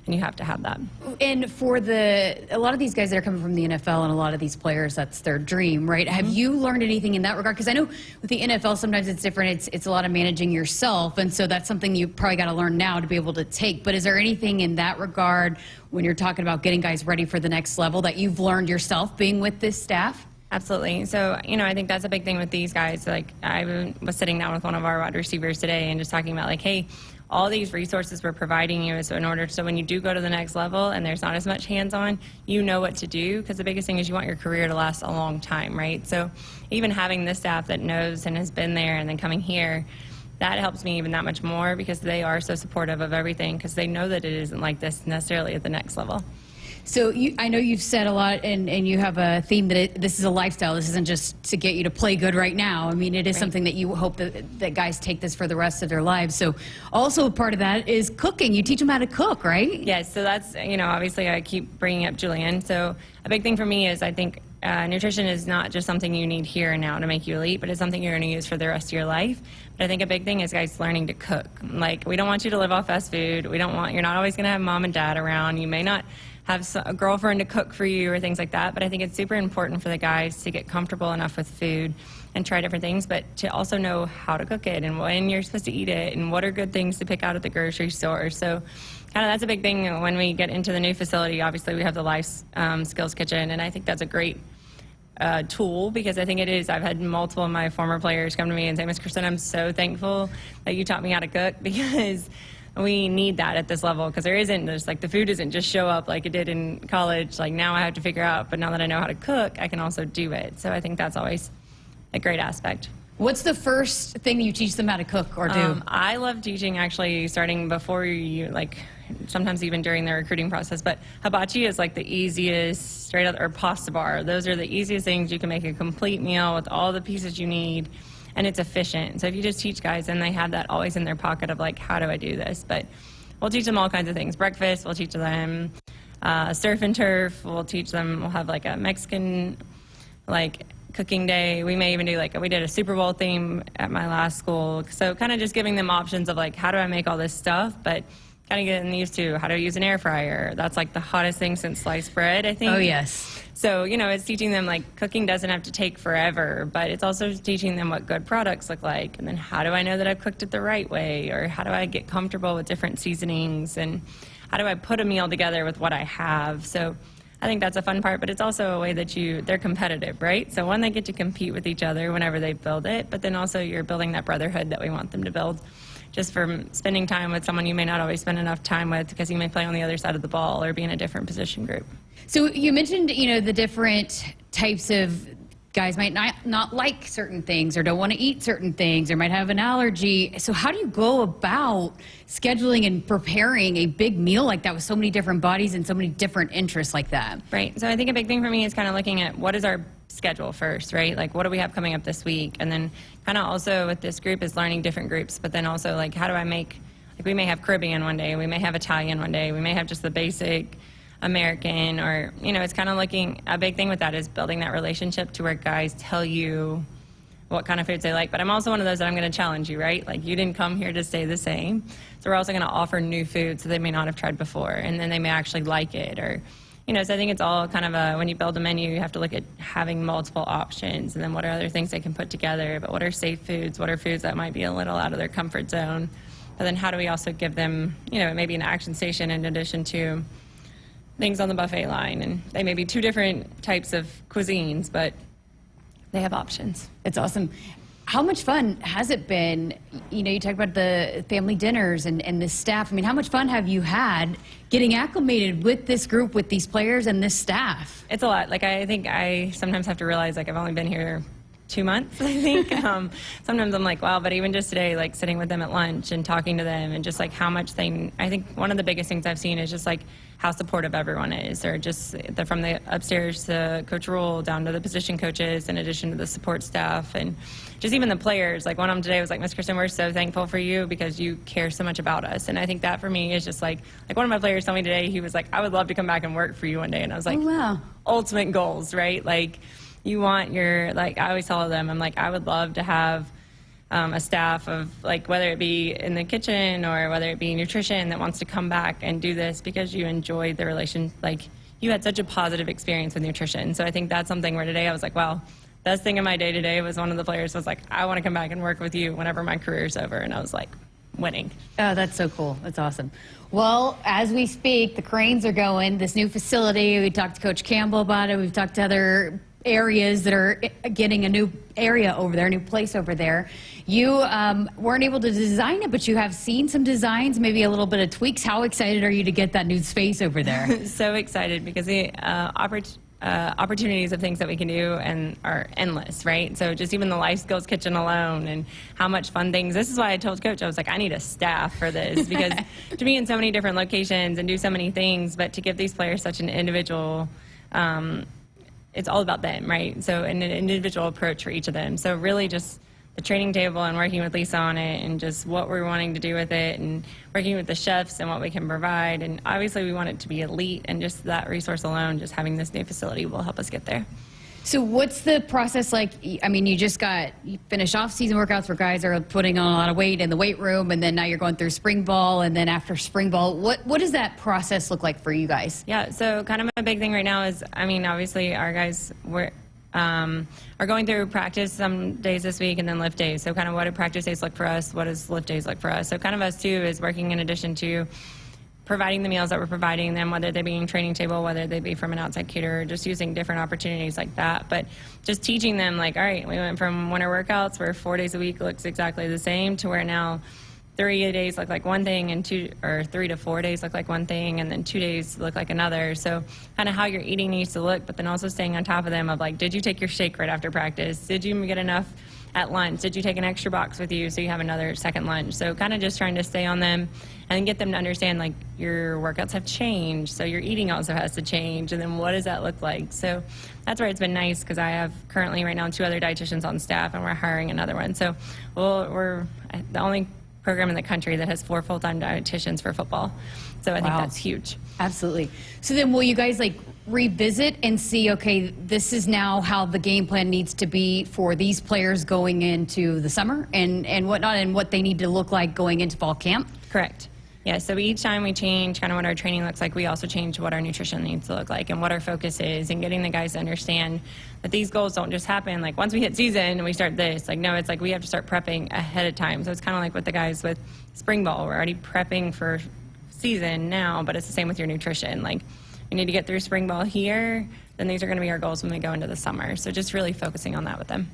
and you have to have that. And for a lot of these guys that are coming from the NFL and a lot of these players, that's their dream, right? Have you learned anything in that regard? Because I know with the NFL, sometimes it's different. It's a lot of managing yourself, and so that's something you probably got to learn now to be able to take. But is there anything in that regard when you're talking about getting guys ready for the next level that you've learned yourself being with this staff? Absolutely. So, I think that's a big thing with these guys. Like, I was sitting down with one of our wide receivers today and just talking about, like, hey, all these resources we're providing you is so when you do go to the next level and there's not as much hands-on, you know what to do, because the biggest thing is you want your career to last a long time, right? So even having this staff that knows and has been there and then coming here, that helps me even that much more, because they are so supportive of everything, because they know that it isn't like this necessarily at the next level. So I know you've said a lot, and you have a theme that this is a lifestyle. This isn't just to get you to play good right now. I mean, it is something that you hope that guys take this for the rest of their lives. So also part of that is cooking. You teach them how to cook, right? Yes, so that's, obviously I keep bringing up Julian. So a big thing for me is I think nutrition is not just something you need here and now to make you elite, but it's something you're going to use for the rest of your life. But I think a big thing is guys learning to cook. Like, we don't want you to live off fast food. You're not always going to have mom and dad around. You may not have a girlfriend to cook for you or things like that, but I think it's super important for the guys to get comfortable enough with food and try different things, but to also know how to cook it and when you're supposed to eat it and what are good things to pick out at the grocery store. So kind of that's a big thing when we get into the new facility. Obviously, we have the Life Skills Kitchen, and I think that's a great tool, because I think it is. I've had multiple of my former players come to me and say, Miss Kristin, I'm so thankful that you taught me how to cook, because we need that at this level, because there isn't just like the food doesn't just show up like it did in college. Like, now I have to figure out, but now that I know how to cook, I can also do it. So I think that's always a great aspect. What's the first thing you teach them how to cook or do? I love teaching, actually, starting before you, like, sometimes even during the recruiting process, but hibachi is like the easiest, straight up, or pasta bar. Those are the easiest things. You can make a complete meal with all the pieces you need, and it's efficient. So if you just teach guys, and they have that always in their pocket of like, how do I do this? But we'll teach them all kinds of things. Breakfast, we'll teach them surf and turf. We'll teach them, we'll have like a Mexican, like, cooking day. We may even do we did a Super Bowl theme at my last school. So kind of just giving them options of like, how do I make all this stuff? But kind of getting used to how to use an air fryer. That's like the hottest thing since sliced bread, I think. Oh, yes. So, it's teaching them like cooking doesn't have to take forever, but it's also teaching them what good products look like. And then how do I know that I've cooked it the right way? Or how do I get comfortable with different seasonings? And how do I put a meal together with what I have? So I think that's a fun part, but it's also a way that they're competitive, right? So one, they get to compete with each other whenever they build it, but then also you're building that brotherhood that we want them to build, just from spending time with someone you may not always spend enough time with, because you may play on the other side of the ball or be in a different position group. So you mentioned, the different types of guys might not like certain things or don't want to eat certain things or might have an allergy. So how do you go about scheduling and preparing a big meal like that with so many different bodies and so many different interests like that? Right. So I think a big thing for me is kind of looking at what is our schedule first, right? Like, what do we have coming up this week? And then kind of also with this group is learning different groups, but then also like, how do I make, like, we may have Caribbean one day, we may have Italian one day, we may have just the basic American, or, it's kind of looking, a big thing with that is building that relationship to where guys tell you what kind of foods they like. But I'm also one of those that I'm going to challenge you, right? Like, you didn't come here to stay the same. So we're also going to offer new foods that they may not have tried before, and then they may actually like it, or, so I think it's all kind of when you build a menu, you have to look at having multiple options, and then what are other things they can put together, but what are safe foods, what are foods that might be a little out of their comfort zone, but then how do we also give them, maybe an action station in addition to things on the buffet line, and they may be two different types of cuisines, but they have options. It's awesome. How much fun has it been? You talk about the family dinners and the staff. I mean, how much fun have you had getting acclimated with this group, with these players and this staff? It's a lot. Like, I think I sometimes have to realize, like, I've only been here 2 months, I think. Sometimes I'm like, wow, but even just today, like, sitting with them at lunch and talking to them, and just like how much I think one of the biggest things I've seen is just like how supportive everyone is, or just from the upstairs to Coach Rule down to the position coaches, in addition to the support staff, and just even the players. Like, one of them today was like, Miss Kristin, we're so thankful for you because you care so much about us. And I think that for me is just like one of my players told me today, he was like, I would love to come back and work for you one day. And I was like, oh, wow. Ultimate goals, right? Like, you want your, like, I always tell them, I'm like, I would love to have a staff of, like, whether it be in the kitchen or whether it be nutrition that wants to come back and do this because you enjoyed the relation, like, you had such a positive experience with nutrition. So I think that's something where today I was like, well, best thing in my day today was one of the players was like, I want to come back and work with you whenever my career's over. And I was like, winning. Oh, that's so cool. That's awesome. Well, as we speak, the cranes are going, this new facility. We talked to Coach Campbell about it. We've talked to other areas that are getting a new area over there, a new place over there. You weren't able to design it, but you have seen some designs, maybe a little bit of tweaks. How excited are you to get that new space over there? So excited because the opportunities of things that we can do and are endless, right? So just even the life skills kitchen alone and how much fun things. This is why I told Coach, I was like, I need a staff for this because to be in so many different locations and do so many things, but to give these players such an individual, it's all about them, right? So an individual approach for each of them. So really just the training table and working with Lisa on it and just what we're wanting to do with it and working with the chefs and what we can provide. And obviously we want it to be elite, and just that resource alone, just having this new facility will help us get there. So what's the process like? I mean, you finished off-season workouts where guys are putting on a lot of weight in the weight room, and then now you're going through spring ball, and then after spring ball, what does that process look like for you guys? Yeah, so kind of a big thing right now is, I mean, obviously our guys are going through practice some days this week and then lift days. So kind of what do practice days look for us? What does lift days look for us? So kind of us too is working in addition to providing the meals that we're providing them, whether they be in training table, whether they be from an outside caterer, just using different opportunities like that. But just teaching them like, all right, we went from winter workouts where 4 days a week looks exactly the same to where now 3 days look like one thing and 3 to 4 days look like one thing and then 2 days look like another. So kind of how your eating needs to look, but then also staying on top of them of like, did you take your shake right after practice? Did you get enough at lunch? Did you take an extra box with you so you have another second lunch? So kind of just trying to stay on them and get them to understand like your workouts have changed, so your eating also has to change, and then what does that look like? So that's where it's been nice because I have currently right now 2 other dietitians on staff and we're hiring another one. So we're the only program in the country that has 4 full-time dietitians for football. So I think that's huge. Absolutely. So then will you guys like revisit and see, okay, this is now how the game plan needs to be for these players going into the summer and whatnot, and what they need to look like going into fall camp? Correct. Yeah, so each time we change kind of what our training looks like, we also change what our nutrition needs to look like and what our focus is, and getting the guys to understand that these goals don't just happen like once we hit season and we start this. Like, no, it's like we have to start prepping ahead of time. So it's kind of like with the guys with spring ball. We're already prepping for season now, but it's the same with your nutrition. Like, we need to get through spring ball here, then these are going to be our goals when we go into the summer. So just really focusing on that with them.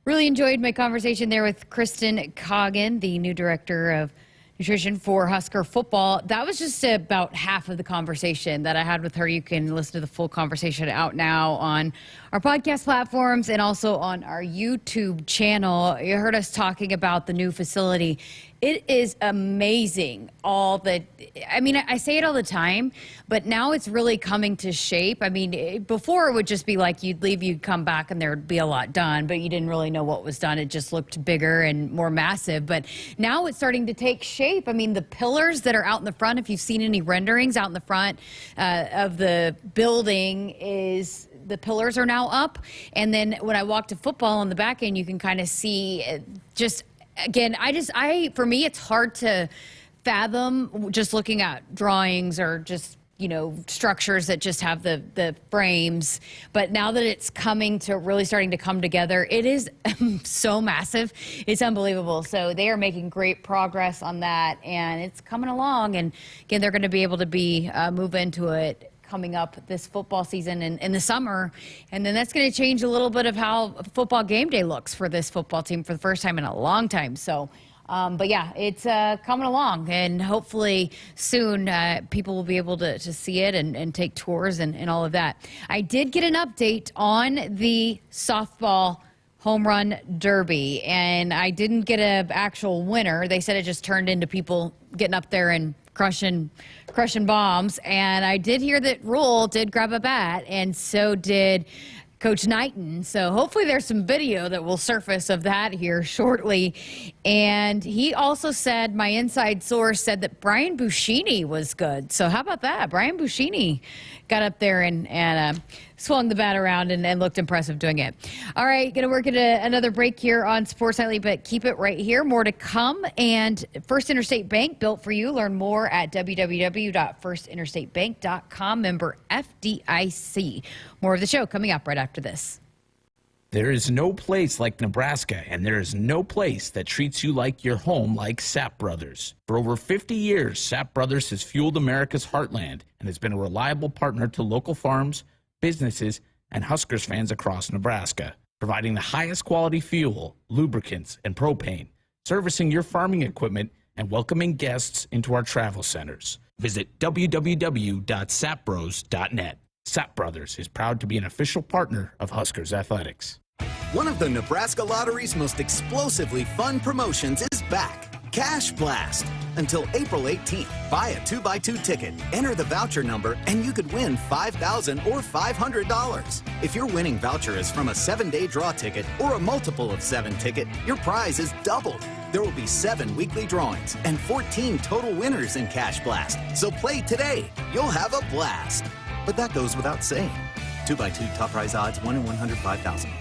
Really enjoyed my conversation there with Kristin Coggin, the new director of nutrition for Husker football. That was just about half of the conversation that I had with her. You can listen to the full conversation out now on our podcast platforms and also on our YouTube channel. You heard us talking about the new facility. It is amazing. I say it all the time, but now it's really coming to shape. I mean, before it would just be like you'd leave, you'd come back, and there'd be a lot done, but you didn't really know what was done. It just looked bigger and more massive. But now it's starting to take shape. I mean, the pillars that are out in the front, if you've seen any renderings out in the front of the building, the pillars are now up. And then when I walk to football on the back end, you can kind of see again, for me, it's hard to fathom just looking at drawings or just, structures that just have the frames. But now that it's really starting to come together, it is so massive. It's unbelievable. So they are making great progress on that, and it's coming along. And again, they're going to be able to move into it coming up this football season in the summer. And then that's going to change a little bit of how football game day looks for this football team for the first time in a long time. So, but yeah, it's coming along, and hopefully soon people will be able to see it and take tours and all of that. I did get an update on the softball home run derby, and I didn't get an actual winner. They said it just turned into people getting up there and crushing bombs. And I did hear that Rule did grab a bat, and so did Coach Knighton. So hopefully there's some video that will surface of that here shortly. And he also said, my inside source said that Brian Buschini was good. So how about that? Brian Buschini got up there and swung the bat around and looked impressive doing it. All right, going to work at another break here on Sports Nightly, but keep it right here. More to come. And First Interstate Bank, built for you. Learn more at www.firstinterstatebank.com. Member FDIC. More of the show coming up right after this. There is no place like Nebraska, and there is no place that treats you like your home like Sapp Brothers. For over 50 years, Sapp Brothers has fueled America's heartland and has been a reliable partner to local farms, businesses, and Huskers fans across Nebraska, providing the highest quality fuel, lubricants, and propane, servicing your farming equipment, and welcoming guests into our travel centers. Visit www.sappbros.net. Sapp Brothers is proud to be an official partner of Huskers Athletics. One of the Nebraska Lottery's most explosively fun promotions is back. Cash Blast. Until April 18th, buy a 2x2 ticket, enter the voucher number, and you could win $5,000 or $500. If your winning voucher is from a 7-day draw ticket or a multiple of 7 ticket, your prize is doubled. There will be 7 weekly drawings and 14 total winners in Cash Blast. So play today. You'll have a blast. But that goes without saying. 2x2 top prize odds, 1 in 105,000.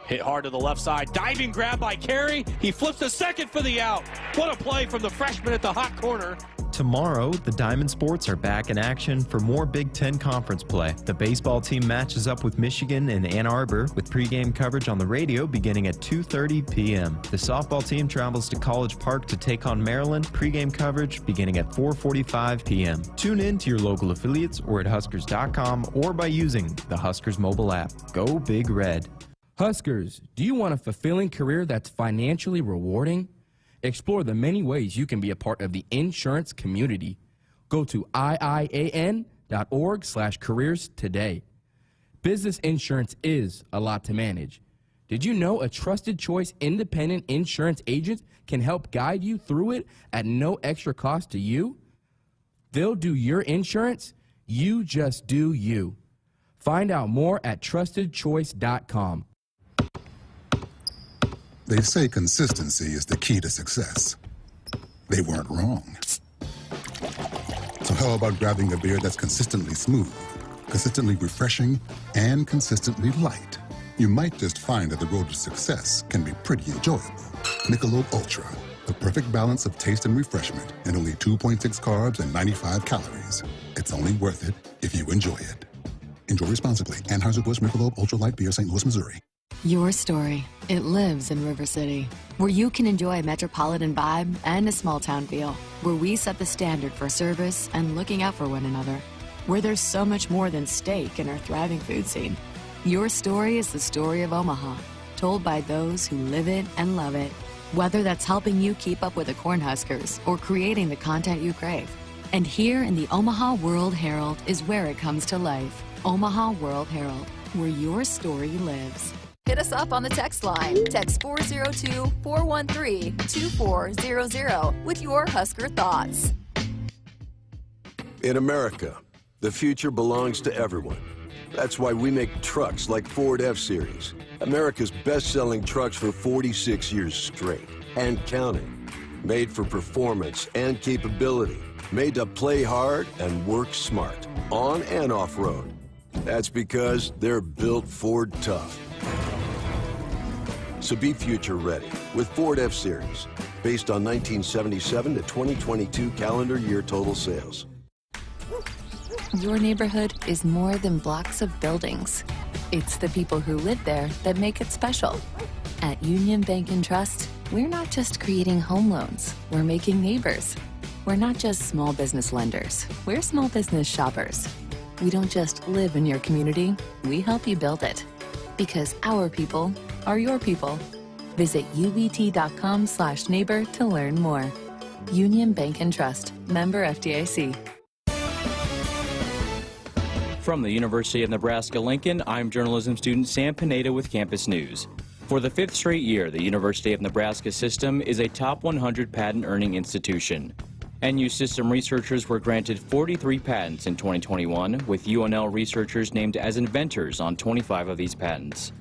Hit hard to the left side. Diving grab by Carey. He flips the second for the out. What a play from the freshman at the hot corner. Tomorrow, the Diamond Sports are back in action for more Big Ten Conference play. The baseball team matches up with Michigan in Ann Arbor with pregame coverage on the radio beginning at 2:30 p.m. The softball team travels to College Park to take on Maryland. Pregame coverage beginning at 4:45 p.m. Tune in to your local affiliates or at Huskers.com or by using the Huskers mobile app. Go Big Red. Huskers, do you want a fulfilling career that's financially rewarding? Explore the many ways you can be a part of the insurance community. Go to iian.org/careers today. Business insurance is a lot to manage. Did you know a trusted choice independent insurance agent can help guide you through it at no extra cost to you? They'll do your insurance. You just do you. Find out more at trustedchoice.com. They say consistency is the key to success. They weren't wrong. So how about grabbing a beer that's consistently smooth, consistently refreshing, and consistently light? You might just find that the road to success can be pretty enjoyable. Michelob Ultra, the perfect balance of taste and refreshment, and only 2.6 carbs and 95 calories. It's only worth it if you enjoy it. Enjoy responsibly. Anheuser-Busch Michelob Ultra Light Beer, St. Louis, Missouri. Your story. It lives in River City, where you can enjoy a metropolitan vibe and a small town feel, where we set the standard for service and looking out for one another, where there's so much more than steak in our thriving food scene. Your story is the story of Omaha, told by those who live it and love it, whether that's helping you keep up with the Cornhuskers or creating the content you crave. And here in the Omaha World Herald is where it comes to life. Omaha World Herald, where your story lives. Hit us up on the text line. Text 402-413-2400 with your Husker thoughts. In America, the future belongs to everyone. That's why we make trucks like Ford F-Series, America's best-selling trucks for 46 years straight and counting. Made for performance and capability. Made to play hard and work smart, on and off-road. That's because they're built Ford tough. So be future ready with Ford F-Series, based on 1977 to 2022 calendar year total sales. Your neighborhood is more than blocks of buildings. It's the people who live there that make it special. At Union Bank and Trust, we're not just creating home loans, we're making neighbors. We're not just small business lenders, we're small business shoppers. We don't just live in your community, we help you build it. Because our people are your people. Visit ubt.com/neighbor to learn more. Union Bank and Trust, member FDIC. From the University of Nebraska-Lincoln, I'm journalism student Sam Pineda with Campus News. For the 5th straight year, the University of Nebraska system is a top 100 patent earning institution. NU system researchers were granted 43 patents in 2021, with UNL researchers named as inventors on 25 of these patents.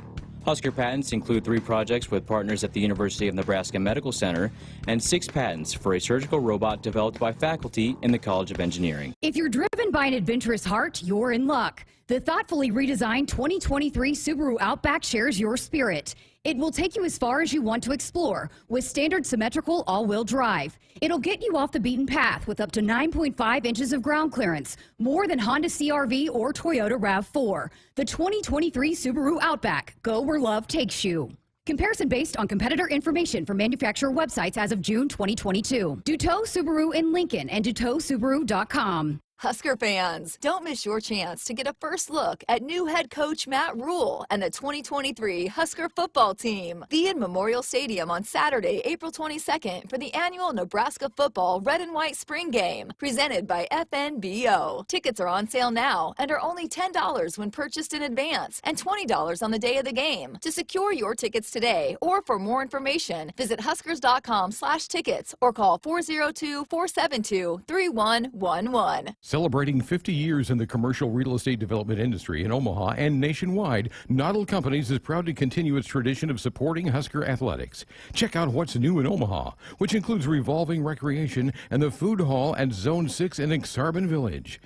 Husker patents include 3 projects with partners at the University of Nebraska Medical Center and 6 patents for a surgical robot developed by faculty in the College of Engineering. If you're driven by an adventurous heart, you're in luck. The thoughtfully redesigned 2023 Subaru Outback shares your spirit. It will take you as far as you want to explore with standard symmetrical all-wheel drive. It'll get you off the beaten path with up to 9.5 inches of ground clearance, more than Honda CR-V or Toyota RAV4. The 2023 Subaru Outback. Go where love takes you. Comparison based on competitor information from manufacturer websites as of June 2022. Duteau Subaru in Lincoln and DuteauSubaru.com. Husker fans, don't miss your chance to get a first look at new head coach Matt Rule and the 2023 Husker football team. Be in Memorial Stadium on Saturday, April 22nd for the annual Nebraska football red and white spring game presented by FNBO. Tickets are on sale now and are only $10 when purchased in advance and $20 on the day of the game. To secure your tickets today or for more information, visit huskers.com/tickets or call 402-472-3111. Celebrating 50 years in the commercial real estate development industry in Omaha and nationwide, Noddle Companies is proud to continue its tradition of supporting Husker athletics. Check out what's new in Omaha, which includes revolving recreation and the food hall at Zone 6 in Exarban Village.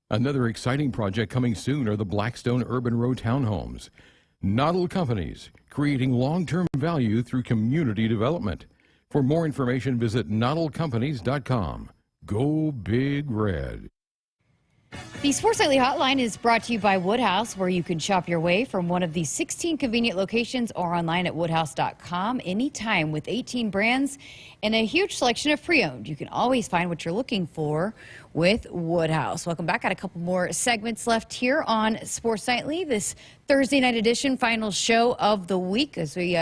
Another exciting project coming soon are the Blackstone Urban Row townhomes. Noddle Companies, creating long-term value through community development. For more information, visit noddlecompanies.com. Go Big Red. The Sports Nightly Hotline is brought to you by Woodhouse, where you can shop your way from one of these 16 convenient locations or online at woodhouse.com anytime with 18 brands and a huge selection of pre-owned. You can always find what you're looking for with Woodhouse. Welcome back. Got a couple more segments left here on Sports Nightly, this Thursday night edition, final show of the week, as we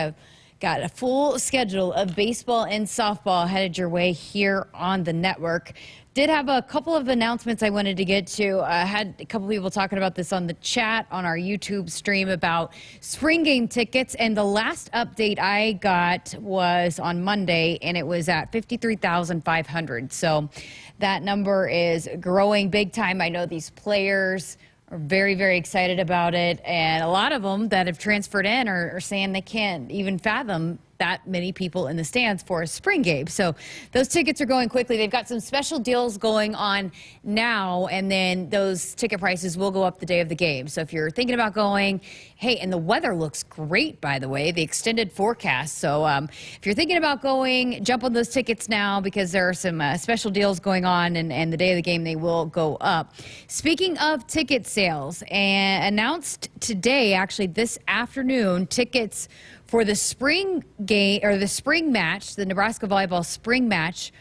got a full schedule of baseball and softball headed your way here on the network. Did have a couple of announcements I wanted to get to. I had a couple people talking about this on the chat on our YouTube stream about spring game tickets, and the last update I got was on Monday, and it was at 53,500. So that number is growing big time. I know these players are very, very excited about it, and a lot of them that have transferred in are saying they can't even fathom that many people in the stands for a spring game. So those tickets are going quickly. They've got some special deals going on now, and then those ticket prices will go up the day of the game. So if you're thinking about going, hey, and the weather looks great, by the way, the extended forecast. So if you're thinking about going, jump on those tickets now because there are some special deals going on, and the day of the game they will go up. Speaking of ticket sales, announced today, actually this afternoon, tickets for the spring game or the spring match, the Nebraska volleyball spring match,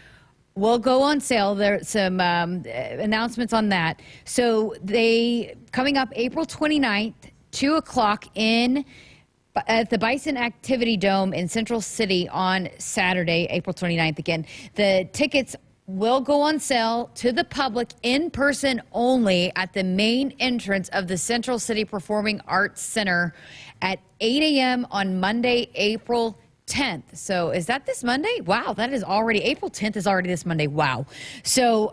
will go on sale. There's some announcements on that. So they coming up April 29th, 2 o'clock at the Bison Activity Dome in Central City on Saturday, April 29th. Again, the tickets will go on sale to the public in person only at the main entrance of the Central City Performing Arts Center at 8 a.m. on Monday, April 10th. So is that this Monday? Wow, that is already, April 10th is already this Monday. Wow. So,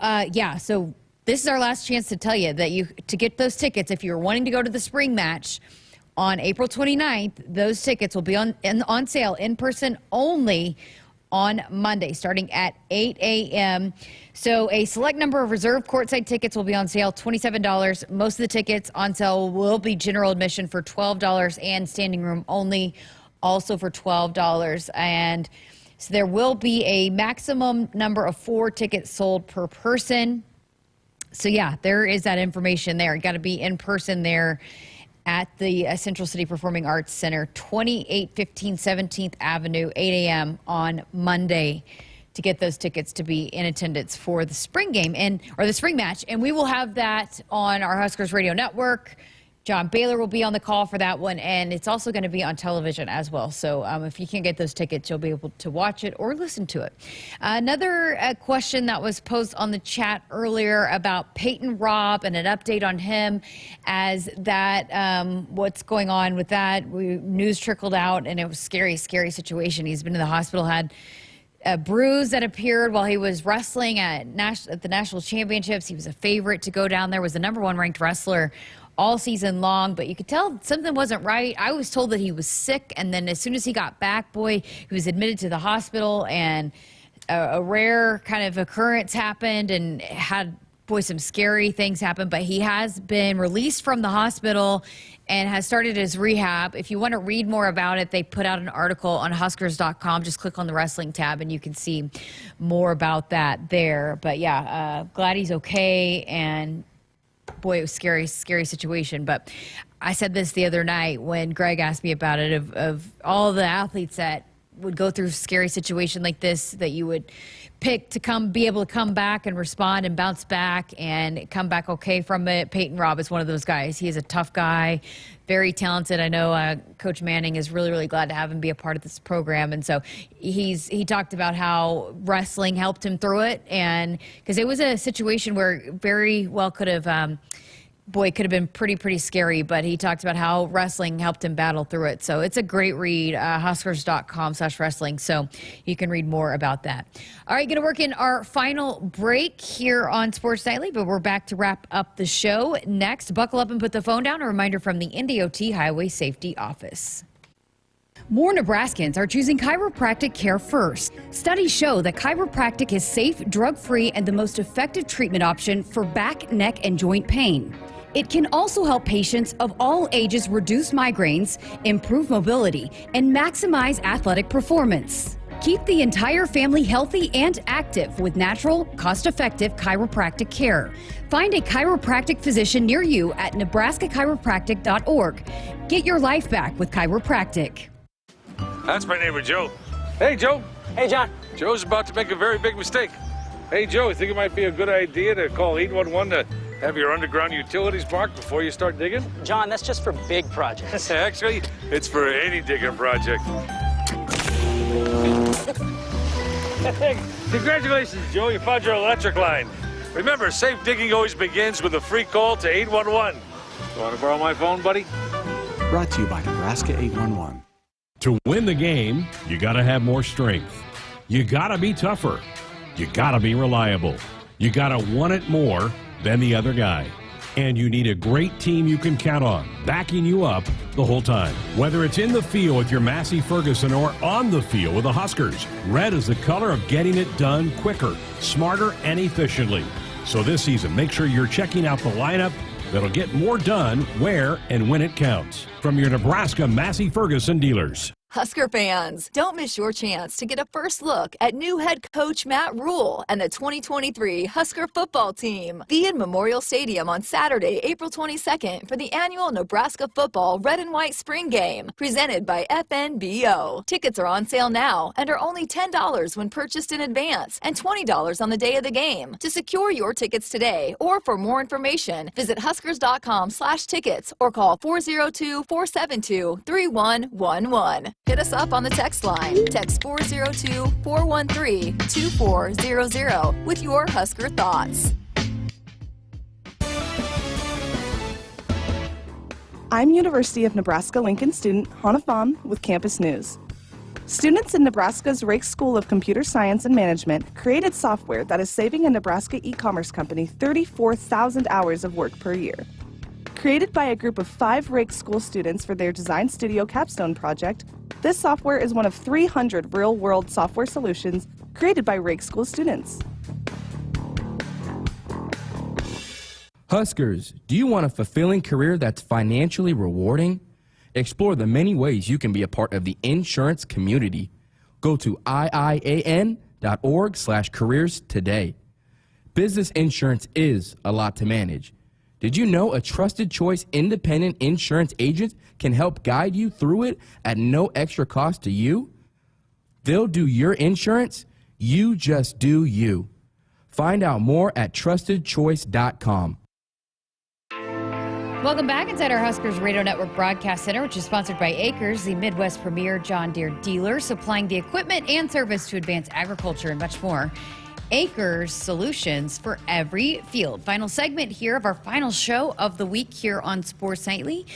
so this is our last chance to tell you that to get those tickets, if you're wanting to go to the spring match on April 29th, those tickets will be on sale in person only on Monday, starting at 8 a.m. So a select number of reserved courtside tickets will be on sale, $27. Most of the tickets on sale will be general admission for $12 and standing room only, also for $12. And so there will be a maximum number of 4 tickets sold per person. So yeah, there is that information there. You got to be in person there at the Central City Performing Arts Center, 2815 17th Avenue, 8 a.m. on Monday to get those tickets to be in attendance for the spring game or the spring match. And we will have that on our Huskers Radio Network. John Baylor will be on the call for that one, and it's also going to be on television as well. So if you can't get those tickets, you'll be able to watch it or listen to it. Another question that was posed on the chat earlier about Peyton Robb and an update on him as that, what's going on with that. News trickled out, and it was a scary, scary situation. He's been in the hospital, had a bruise that appeared while he was wrestling at the national championships. He was a favorite to go down there, was the #1 ranked wrestler all season long, but you could tell something wasn't right. I was told that he was sick, and then as soon as he got back, boy, he was admitted to the hospital, and a rare kind of occurrence happened and had, boy, some scary things happened, but he has been released from the hospital and has started his rehab. If you want to read more about it, they put out an article on Huskers.com. Just click on the wrestling tab and you can see more about that there. But yeah, glad he's okay, and boy, it was scary situation. But I said this the other night when Greg asked me about it, of all the athletes that would go through a scary situation like this, that you would pick to be able to come back and respond and bounce back and come back okay from it. Peyton Robb is one of those guys. He is a tough guy, very talented. I know Coach Manning is really, really glad to have him be a part of this program. And so he talked about how wrestling helped him through it, and because it was a situation where very well could have could have been pretty scary, but he talked about how wrestling helped him battle through it. So it's a great read, Huskers.com/wrestling, so you can read more about that. All right, going to work in our final break here on Sports Nightly, but we're back to wrap up the show next. Buckle up and put the phone down. A reminder from the NDOT Highway Safety Office. More Nebraskans are choosing chiropractic care first. Studies show that chiropractic is safe, drug-free, and the most effective treatment option for back, neck, and joint pain. It can also help patients of all ages reduce migraines, improve mobility, and maximize athletic performance. Keep the entire family healthy and active with natural, cost-effective chiropractic care. Find a chiropractic physician near you at nebraska-chiropractic.org. Get your life back with chiropractic. That's my neighbor, Joe. Hey, Joe. Hey, John. Joe's about to make a very big mistake. Hey, Joe, you think it might be a good idea to call 811 to have your underground utilities marked before you start digging? John, that's just for big projects. Actually, it's for any digging project. Hey, congratulations, Joe. You found your electric line. Remember, safe digging always begins with a free call to 811. You want to borrow my phone, buddy? Brought to you by Nebraska 811. To win the game, you got to have more strength. You got to be tougher. You got to be reliable. You got to want it more than the other guy. And you need a great team you can count on, backing you up the whole time. Whether it's in the field with your Massey Ferguson or on the field with the Huskers, red is the color of getting it done quicker, smarter, and efficiently. So this season, make sure you're checking out the lineup that'll get more done where and when it counts. From your Nebraska Massey Ferguson dealers. Husker fans, don't miss your chance to get a first look at new head coach Matt Rule and the 2023 Husker football team. Be in Memorial Stadium on Saturday, April 22nd for the annual Nebraska football red and white spring game presented by FNBO. Tickets are on sale now and are only $10 when purchased in advance and $20 on the day of the game. To secure your tickets today or for more information, visit huskers.com/tickets or call 402-472-3111. Hit us up on the text line. Text 402-413-2400 with your Husker thoughts. I'm University of Nebraska-Lincoln student Hannah Fawn with Campus News. Students in Nebraska's Rake School of Computer Science and Management created software that is saving a Nebraska e-commerce company 34,000 hours of work per year. Created by a group of 5 Rake School students for their Design Studio Capstone project, this software is one of 300 real-world software solutions created by Rake School students. Huskers, do you want a fulfilling career that's financially rewarding? Explore the many ways you can be a part of the insurance community. Go to iian.org/careers today. Business insurance is a lot to manage. Did you know a trusted choice independent insurance agent can help guide you through it at no extra cost to you? They'll do your insurance. You just do you. Find out more at trustedchoice.com. Welcome back inside our Huskers Radio Network Broadcast Center, which is sponsored by Acres, the Midwest premier John Deere dealer, supplying the equipment and service to advance agriculture and much more. Acres solutions for every field. Final segment here of our final show of the week here on Sports Nightly.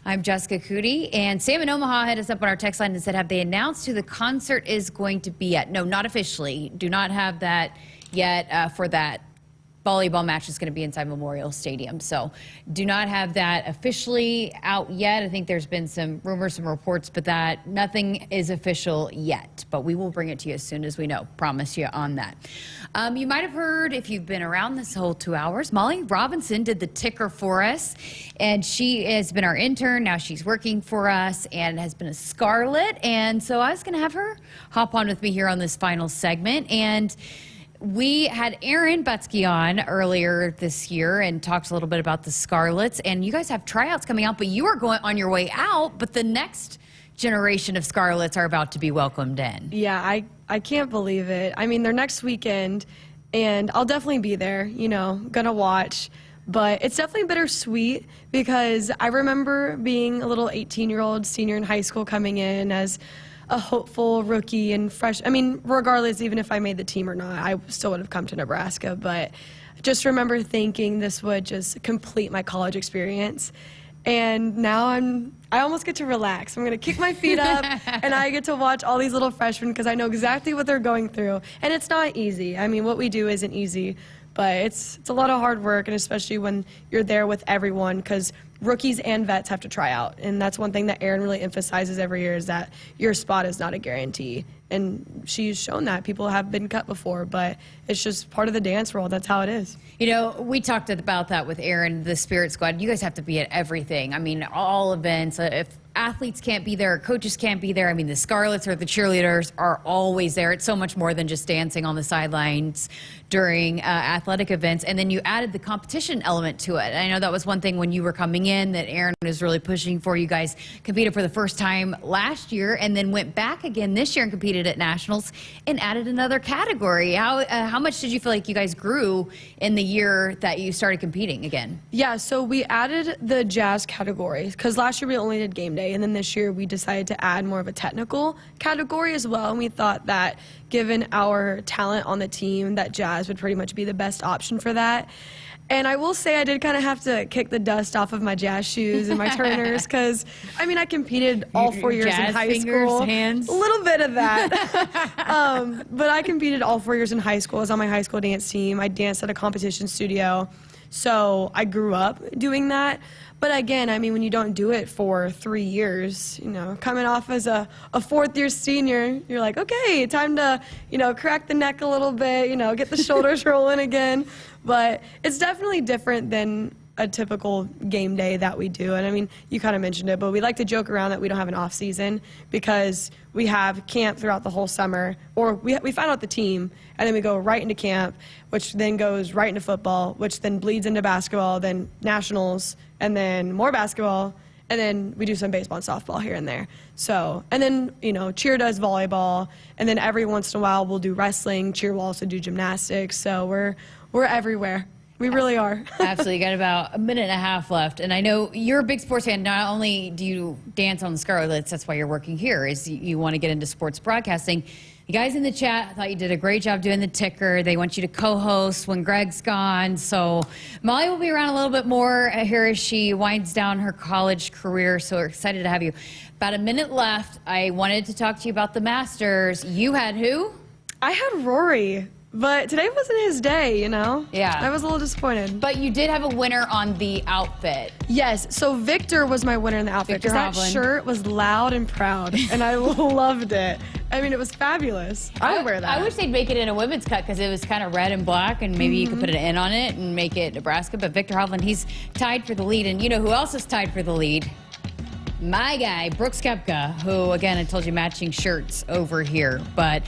I'm Jessica Coody, and Sam in Omaha hit us up on our text line and said, have they announced who the concert is going to be at? No, not officially. Do not have that yet for that volleyball match is going to be inside Memorial Stadium. So do not have that officially out yet. I think there's been some rumors, some reports, but that nothing is official yet. But we will bring it to you as soon as we know. Promise you on that. You might have heard, if you've been around this whole 2 hours, Molly Robinson did the ticker for us, and she has been our intern. Now she's working for us and has been a Scarlet. And so I was going to have her hop on with me here on this final segment. And we had Aaron Butsky on earlier this year and talked a little bit about the Scarlets. And you guys have tryouts coming out, but you are going on your way out. But the next generation of Scarlets are about to be welcomed in. Yeah, I can't believe it. I mean, they're next weekend, and I'll definitely be there, you know, gonna watch. But it's definitely bittersweet because I remember being a little 18-year-old senior in high school coming in as a hopeful rookie and fresh. I mean, regardless, even if I made the team or not, I still would have come to Nebraska. But just remember thinking this would just complete my college experience. And now I almost get to relax. I'm going to kick my feet up, and I get to watch all these little freshmen because I know exactly what they're going through. And it's not easy. I mean, what we do isn't easy, but it's a lot of hard work, and especially when you're there with everyone, because rookies and vets have to try out. And that's one thing that Erin really emphasizes every year is that your spot is not a guarantee. And she's shown that. People have been cut before, but it's just part of the dance world. That's how it is. You know, we talked about that with Aaron, the Spirit Squad. You guys have to be at everything. I mean, all events. If athletes can't be there, coaches can't be there. I mean, the Scarlets or the cheerleaders are always there. It's so much more than just dancing on the sidelines during athletic events. And then you added the competition element to it. And I know that was one thing when you were coming in that Aaron was really pushing for. You guys competed for the first time last year and then went back again this year and competed at Nationals and added another category. How much did you feel like you guys grew in the year that you started competing again? Yeah, so we added the jazz category because last year we only did game day, and then this year we decided to add more of a technical category as well. And we thought that given our talent on the team, that jazz would pretty much be the best option for that. And I will say I did kind of have to kick the dust off of my jazz shoes and my Turners because, I mean, I competed all 4 years in high school. Hands. A little bit of that. But I competed all 4 years in high school. I was on my high school dance team. I danced at a competition studio. So I grew up doing that. But again, I mean, when you don't do it for 3 years, you know, coming off as a fourth-year senior, you're like, okay, time to, you know, crack the neck a little bit, you know, get the shoulders rolling again. But it's definitely different than a typical game day that we do. And I mean, you kind of mentioned it, but we like to joke around that we don't have an off season because we have camp throughout the whole summer, or we find out the team and then we go right into camp, which then goes right into football, which then bleeds into basketball, then nationals, and then more basketball, and then we do some baseball and softball here and there. So, and then, you know, cheer does volleyball, and then every once in a while we'll do wrestling, cheer will also do gymnastics. So we're everywhere. We really are. Absolutely. Got about a minute and a half left. And I know you're a big sports fan. Not only do you dance on the Scarlets, that's why you're working here, is you want to get into sports broadcasting. You guys in the chat, I thought you did a great job doing the ticker. They want you to co-host when Greg's gone. So Molly will be around a little bit more here as she winds down her college career. So we're excited to have you. About a minute left. I wanted to talk to you about the Masters. You had who? I had Rory. But today wasn't his day, you know? Yeah. I was a little disappointed. But you did have a winner on the outfit. Yes. So Victor was my winner in the outfit because that shirt was loud and proud, and I loved it. I mean, it was fabulous. I would wear that. I wish they'd make it in a women's cut because it was kind of red and black, and maybe you could put an N on it and make it Nebraska. But Victor Hovland, he's tied for the lead. And you know who else is tied for the lead? My guy, Brooks Koepka, who, again, I told you, matching shirts over here. But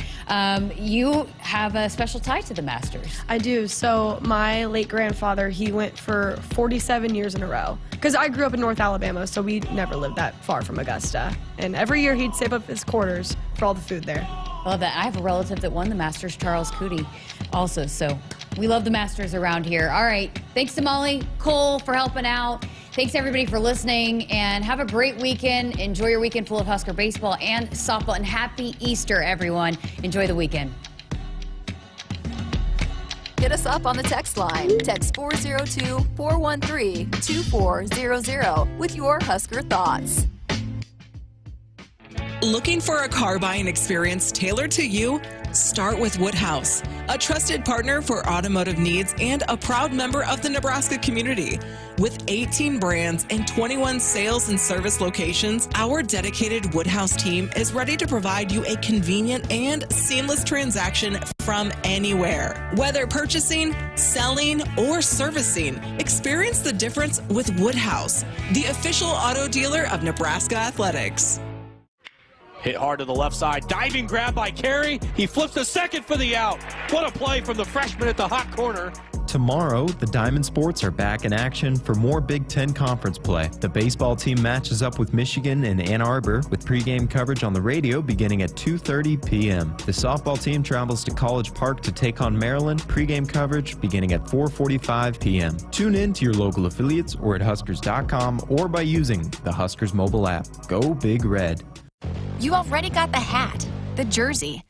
you have a special tie to the Masters. I do. So my late grandfather, he went for 47 years in a row. Because I grew up in North Alabama, so we never lived that far from Augusta. And every year he'd save up his quarters for all the food there. I love that. I have a relative that won the Masters, Charles Coody, also. So we love the Masters around here. All right. Thanks to Molly, Cole for helping out. Thanks, everybody, for listening, and have a great weekend. Enjoy your weekend full of Husker baseball and softball, and happy Easter, everyone. Enjoy the weekend. Hit us up on the text line. Text 402-413-2400 with your Husker thoughts. Looking for a car buying experience tailored to you? Start with Woodhouse. a trusted partner for automotive needs and a proud member of the Nebraska community. With 18 brands and 21 sales and service locations, our dedicated Woodhouse team is ready to provide you a convenient and seamless transaction from anywhere. Whether purchasing, selling, or servicing, experience the difference with Woodhouse, the official auto dealer of Nebraska Athletics. Hit hard to the left side, diving grab by Carey. He flips the second for the out. What a play from the freshman at the hot corner. Tomorrow, the Diamond Sports are back in action for more Big Ten Conference play. The baseball team matches up with Michigan in Ann Arbor with pregame coverage on the radio beginning at 2:30 p.m. The softball team travels to College Park to take on Maryland, pregame coverage beginning at 4:45 p.m. Tune in to your local affiliates or at Huskers.com or by using the Huskers mobile app. Go Big Red. You already got the hat, the jersey,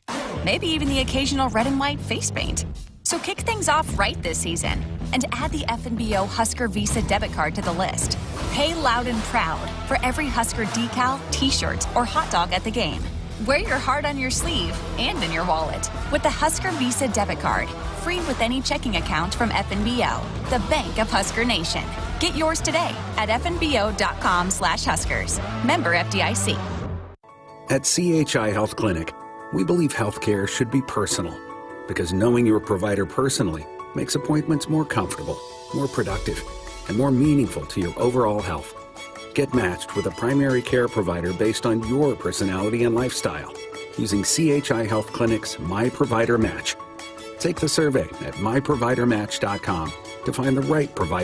maybe even the occasional red and white face paint. So kick things off right this season and add the FNBO Husker Visa debit card to the list. Pay loud and proud for every Husker decal, t-shirt, or hot dog at the game. Wear your heart on your sleeve and in your wallet with the Husker Visa debit card, free with any checking account from FNBO, the bank of Husker Nation. Get yours today at fnbo.com/Huskers. Member FDIC. At CHI Health Clinic, we believe healthcare should be personal because knowing your provider personally makes appointments more comfortable, more productive, and more meaningful to your overall health. Get matched with a primary care provider based on your personality and lifestyle using CHI Health Clinic's My Provider Match. Take the survey at myprovidermatch.com to find the right provider